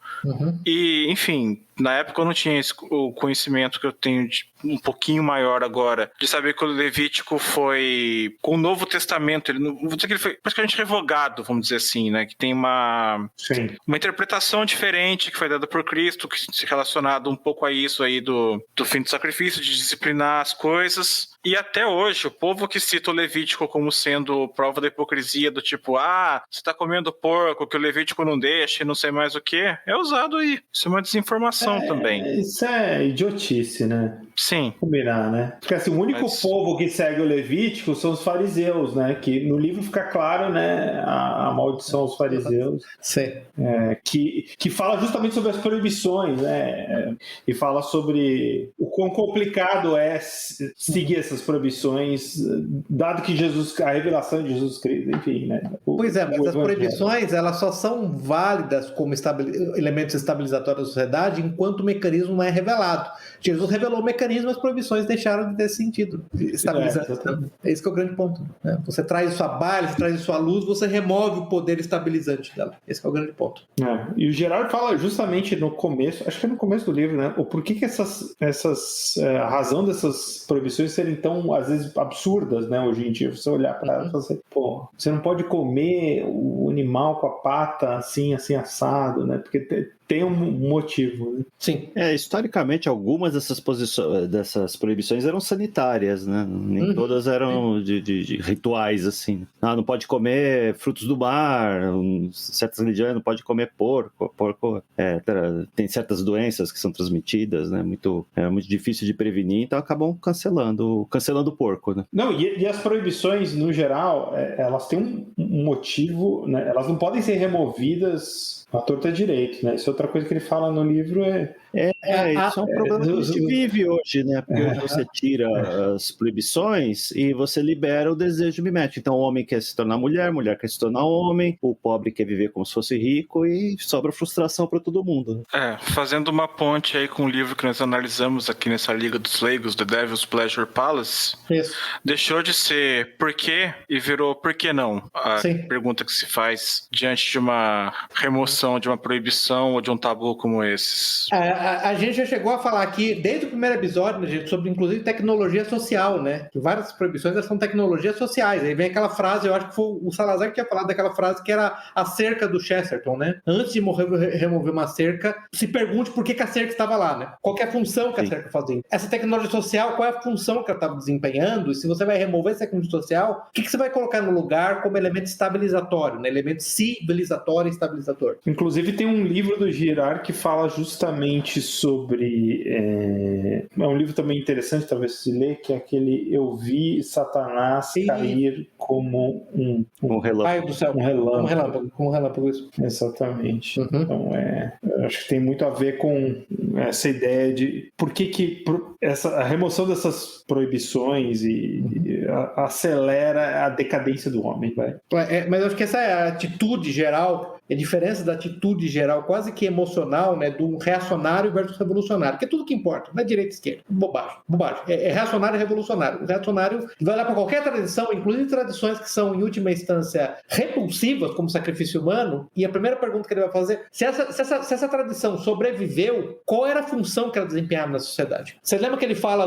E, enfim, na época eu não tinha o conhecimento que eu tenho um pouquinho maior agora, de saber que o Levítico foi, com o Novo Testamento, vou dizer que ele foi praticamente revogado, vamos dizer assim, né? Que tem uma interpretação diferente que foi dada por Cristo, que se relacionado um pouco a isso aí do fim do sacrifício, de disciplinar as coisas. E até hoje, o povo que cita o Levítico como sendo prova da hipocrisia, do tipo, você tá comendo porco, que o Levítico não deixa e não sei mais o que, é usado aí. Isso é uma desinformação também. Isso é idiotice, né? Sim. Combinar, né? Porque assim, o único povo que segue o Levítico são os fariseus, né? Que no livro fica claro, né? A maldição aos fariseus. Sim. Que fala justamente sobre as proibições, né? E fala sobre o quão complicado é seguir essas proibições, dado que a revelação de Jesus Cristo, enfim, né? Pois é, mas as proibições, elas só são válidas como elementos estabilizatórios da sociedade enquanto o mecanismo não é revelado. Jesus revelou o mecanismo, as proibições deixaram de ter sentido estabilizante. É esse que é o grande ponto. Né? Você traz isso à baila, você traz isso à luz, você remove o poder estabilizante dela. Esse que é o grande ponto. E o Gerard fala justamente no começo, acho que é no começo do livro, né? O porquê que a razão dessas proibições serem tão, às vezes, absurdas, né? Hoje em dia, você olhar para ela e falar assim, você não pode comer o animal com a pata assim assado, né? Porque tem um motivo, né? Sim. Historicamente, algumas dessas proibições eram sanitárias, né? Nem todas eram de rituais, assim. Não pode comer frutos do mar, certas religiões não pode comer porco. Porco tem certas doenças que são transmitidas, né? É muito difícil de prevenir, então acabam cancelando o porco, né? Não, e as proibições, no geral, elas têm um motivo, né? Elas não podem ser removidas à torta direito, né? Isso é outra coisa que ele fala no livro. Isso é um problema que a gente vive hoje, né? Porque hoje você tira as proibições e você libera o desejo mimético. Então o homem quer se tornar mulher, mulher quer se tornar homem, o pobre quer viver como se fosse rico e sobra frustração para todo mundo. Fazendo uma ponte aí com o livro que nós analisamos aqui nessa Liga dos Leigos, The Devil's Pleasure Palace, isso. Deixou de ser por quê e virou por que não? A pergunta que se faz diante de uma remoção, de uma proibição ou de um tabu como esses. A gente já chegou a falar aqui, desde o primeiro episódio, né, gente, sobre inclusive tecnologia social, né? Que várias proibições são tecnologias sociais. Aí vem aquela frase, eu acho que foi o Salazar que tinha falado daquela frase que era a cerca do Chesterton, né? Antes de remover uma cerca, se pergunte por que a cerca estava lá, né? Qual que é a função que a cerca fazia? Essa tecnologia social, qual é a função que ela estava desempenhando? E se você vai remover essa tecnologia social, o que você vai colocar no lugar como elemento estabilizatório, né? Elemento civilizatório e estabilizatório. Inclusive tem um livro do Girard que fala justamente sobre... É um livro também interessante, talvez se ler, que é aquele Eu Vi Satanás Cair como um relâmpago. Pai do céu. Como relâmpago, isso. Exatamente. Então, eu acho que tem muito a ver com essa ideia de por que a remoção dessas proibições acelera a decadência do homem. Mas eu acho que essa é a atitude geral, a diferença da atitude geral, quase que emocional, né, do reacionário versus revolucionário, que é tudo que importa, não é direita e esquerda. Bobagem. É reacionário e revolucionário. O reacionário vai olhar para qualquer tradição, inclusive tradições que são, em última instância, repulsivas, como sacrifício humano, e a primeira pergunta que ele vai fazer, se essa tradição sobreviveu, qual era a função que ela desempenhava na sociedade? Você lembra que ele fala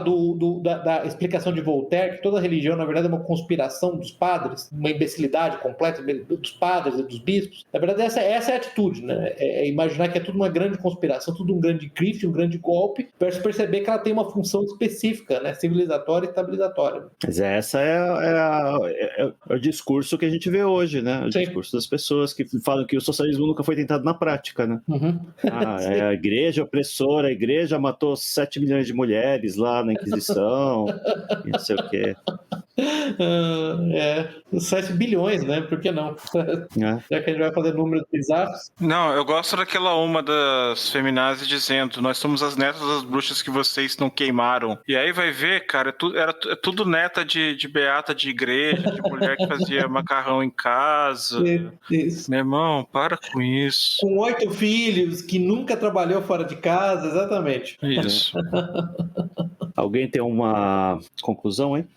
da explicação de Voltaire, que toda religião, na verdade, é uma conspiração dos padres, uma imbecilidade completa dos padres e dos bispos? Na verdade, essa é a atitude, né? É imaginar que é tudo uma grande conspiração, tudo um grande grife, um grande golpe, versus perceber que ela tem uma função específica, né? Civilizatória e estabilizatória. Mas essa é o discurso que a gente vê hoje, né? O discurso das pessoas que falam que o socialismo nunca foi tentado na prática, né? É a igreja opressora, a igreja matou 7 milhões de mulheres lá na Inquisição, e não sei o quê. 7 bilhões, né? Por que não? Já que a gente vai fazer números bizarros. Não, eu gosto daquela uma das feminazes dizendo: nós somos as netas das bruxas que vocês não queimaram. E aí vai ver, cara, é tudo neta de beata de igreja, de mulher que fazia macarrão em casa. Isso. Meu irmão, para com isso. Com 8 filhos, que nunca trabalhou fora de casa, exatamente. Isso. Alguém tem uma conclusão, hein?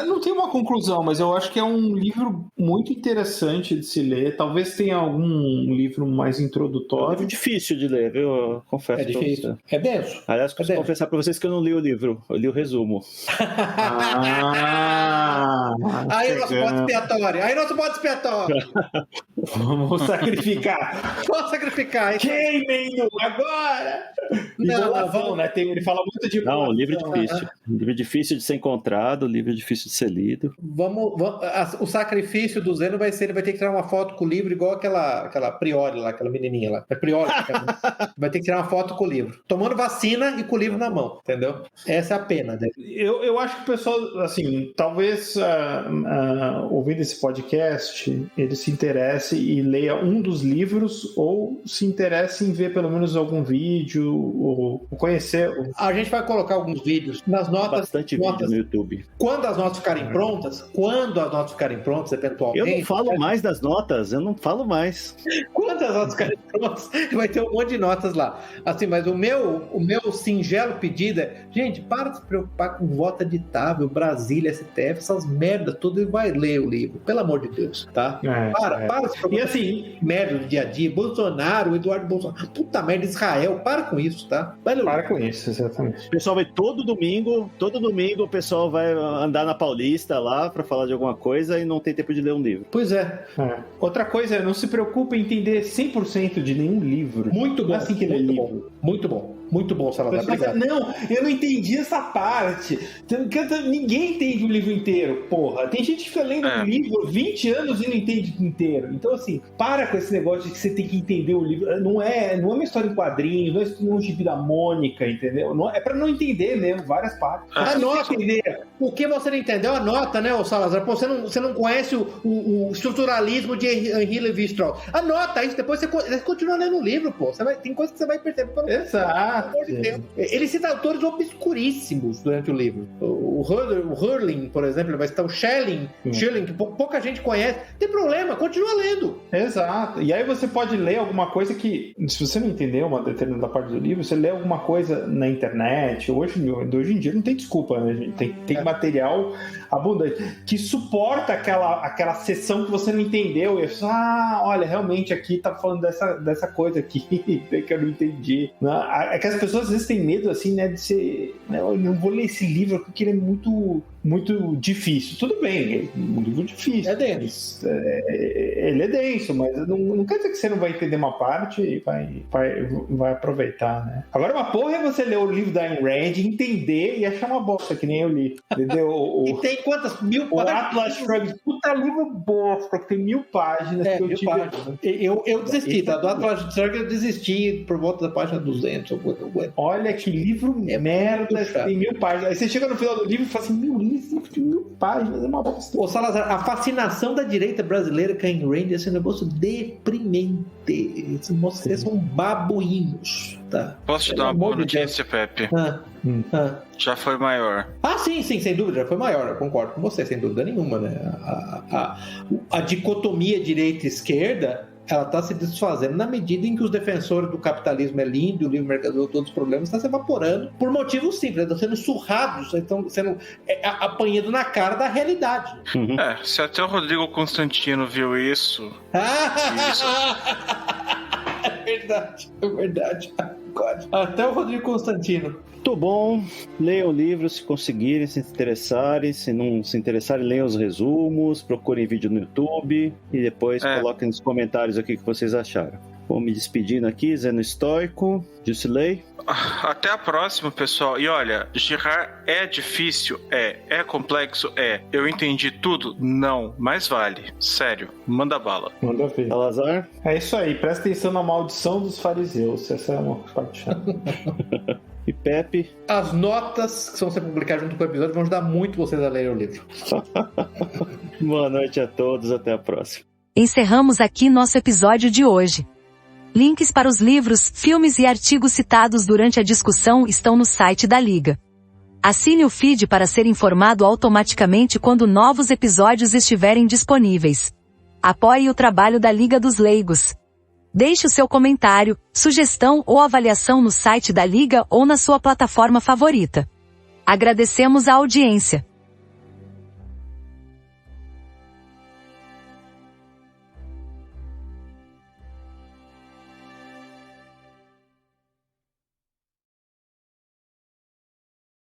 Não tem uma conclusão, mas eu acho que é um livro muito interessante de se ler. Talvez tenha algum livro mais introdutório. É um livro difícil de ler, viu? Eu confesso. É difícil. É denso. Aliás, preciso confessar para vocês que eu não li o livro. Eu li o resumo. Aí nosso bode expiatório. Vamos sacrificar. Vou sacrificar. Queimem-no agora! Enrolação, né? Ele fala muito de... Não, livro difícil. Livro difícil de ser encontrado, livro difícil de ser lido. O sacrifício do Zeno vai ser, ele vai ter que tirar uma foto com o livro, igual aquela Priori lá, aquela menininha lá. É Priori. Vai ter que tirar uma foto com o livro. Tomando vacina e com o livro na mão, entendeu? Essa é a pena dele. Eu acho que o pessoal, assim, talvez ouvindo esse podcast, ele se interesse e leia um dos livros, ou se interesse em ver pelo menos algum vídeo, ou conhecer. A gente vai colocar alguns vídeos nas notas. Bastante vídeo no YouTube. Quando as notas ficarem prontas, eventualmente... Eu não falo mais das notas, eu não falo mais. Quando as notas ficarem prontas, vai ter um monte de notas lá. Assim, mas o meu singelo pedido é, gente, para de se preocupar com voto editável, Brasília, STF, essas merdas todas, e vai ler o livro, pelo amor de Deus, tá? Para de se preocupar. E assim, merda do dia a dia, Bolsonaro, Eduardo Bolsonaro, puta merda, Israel, para com isso, tá? Para com isso, exatamente. O pessoal vai todo domingo o pessoal vai andar na Paulista lá pra falar de alguma coisa e não tem tempo de ler um livro. Pois é. Outra coisa, não se preocupe em entender 100% de nenhum livro. Muito bom. Não é assim que lê livro. Muito bom. Muito bom, Salazar. Obrigado. Não, eu não entendi essa parte. Ninguém entende o livro inteiro, porra. Tem gente que fica lendo um livro 20 anos e não entende inteiro. Então, assim, para com esse negócio de que você tem que entender o livro. Não é uma história em quadrinhos, não é um gibi da Mônica, entendeu? Não, é pra não entender mesmo, várias partes. Anota. O que você não entendeu, anota, né, ô Salazar? Pô, você não conhece o estruturalismo de Henri Lévi-Strauss. Anota isso, depois você continua lendo o livro, pô. Tem coisa que você vai perceber. Exato. Ele cita autores obscuríssimos durante o livro. O Hurling, por exemplo, vai citar o Schelling, que pouca gente conhece. Tem problema, continua lendo. Exato. E aí você pode ler alguma coisa que, se você não entendeu uma determinada parte do livro, você lê alguma coisa na internet. Hoje em dia não tem desculpa, né, gente? Tem material abundante que suporta aquela sessão que você não entendeu. E olha, realmente aqui tá falando dessa coisa aqui que eu não entendi. É que as pessoas às vezes têm medo, assim, né, de ser... Eu não vou ler esse livro porque ele é muito, muito difícil. Tudo bem, é um livro difícil. É denso. Ele é denso, mas não quer dizer que você não vai entender uma parte e vai aproveitar, né? Agora, uma porra é você ler o livro da Ayn Rand, entender e achar uma bosta, que nem eu li. Entendeu? E tem quantas? 1000 páginas? O Atlas Shrugged. Puta livro bosta, que tem 1000 páginas. Que eu tive... Eu desisti, tá? Do Atlas Shrugged eu desisti por volta da página 200. Olha que livro merda, tem 1000 páginas. Aí você chega no final do livro e fala assim, livro de 1000 páginas, é uma bosta. Ô Salazar, a fascinação da direita brasileira com a Ayn Rand é esse negócio deprimente. Vocês são babuínos, tá? Posso te dar uma boa notícia, Pepe? Já foi maior. Sim, sem dúvida, já foi maior. Eu concordo com você, sem dúvida nenhuma, né? A dicotomia direita-esquerda, ela está se desfazendo na medida em que os defensores do capitalismo é lindo, o livre mercado, todos os problemas, está se evaporando por motivos simples, estão sendo surrados, estão sendo apanhando na cara da realidade. Se até o Rodrigo Constantino viu isso... É verdade. Até o Rodrigo Constantino. Muito bom, leiam o livro se conseguirem, se interessarem. Se não se interessarem, leiam os resumos, procurem vídeo no YouTube e depois coloquem nos comentários aqui o que vocês acharam. Vou me despedindo aqui, Zeno Estoico, Jusilei. Até a próxima, pessoal. E olha, Girard é difícil? É complexo? Eu entendi tudo? Não, mas vale. Sério, manda bala. Manda ver. Salazar? É isso aí, presta atenção na maldição dos fariseus. Essa é uma parte chata. E Pepe? As notas que vão ser publicadas junto com o episódio vão ajudar muito vocês a lerem o livro. Boa noite a todos, até a próxima. Encerramos aqui nosso episódio de hoje. Links para os livros, filmes e artigos citados durante a discussão estão no site da Liga. Assine o feed para ser informado automaticamente quando novos episódios estiverem disponíveis. Apoie o trabalho da Liga dos Leigos. Deixe o seu comentário, sugestão ou avaliação no site da Liga ou na sua plataforma favorita. Agradecemos a audiência.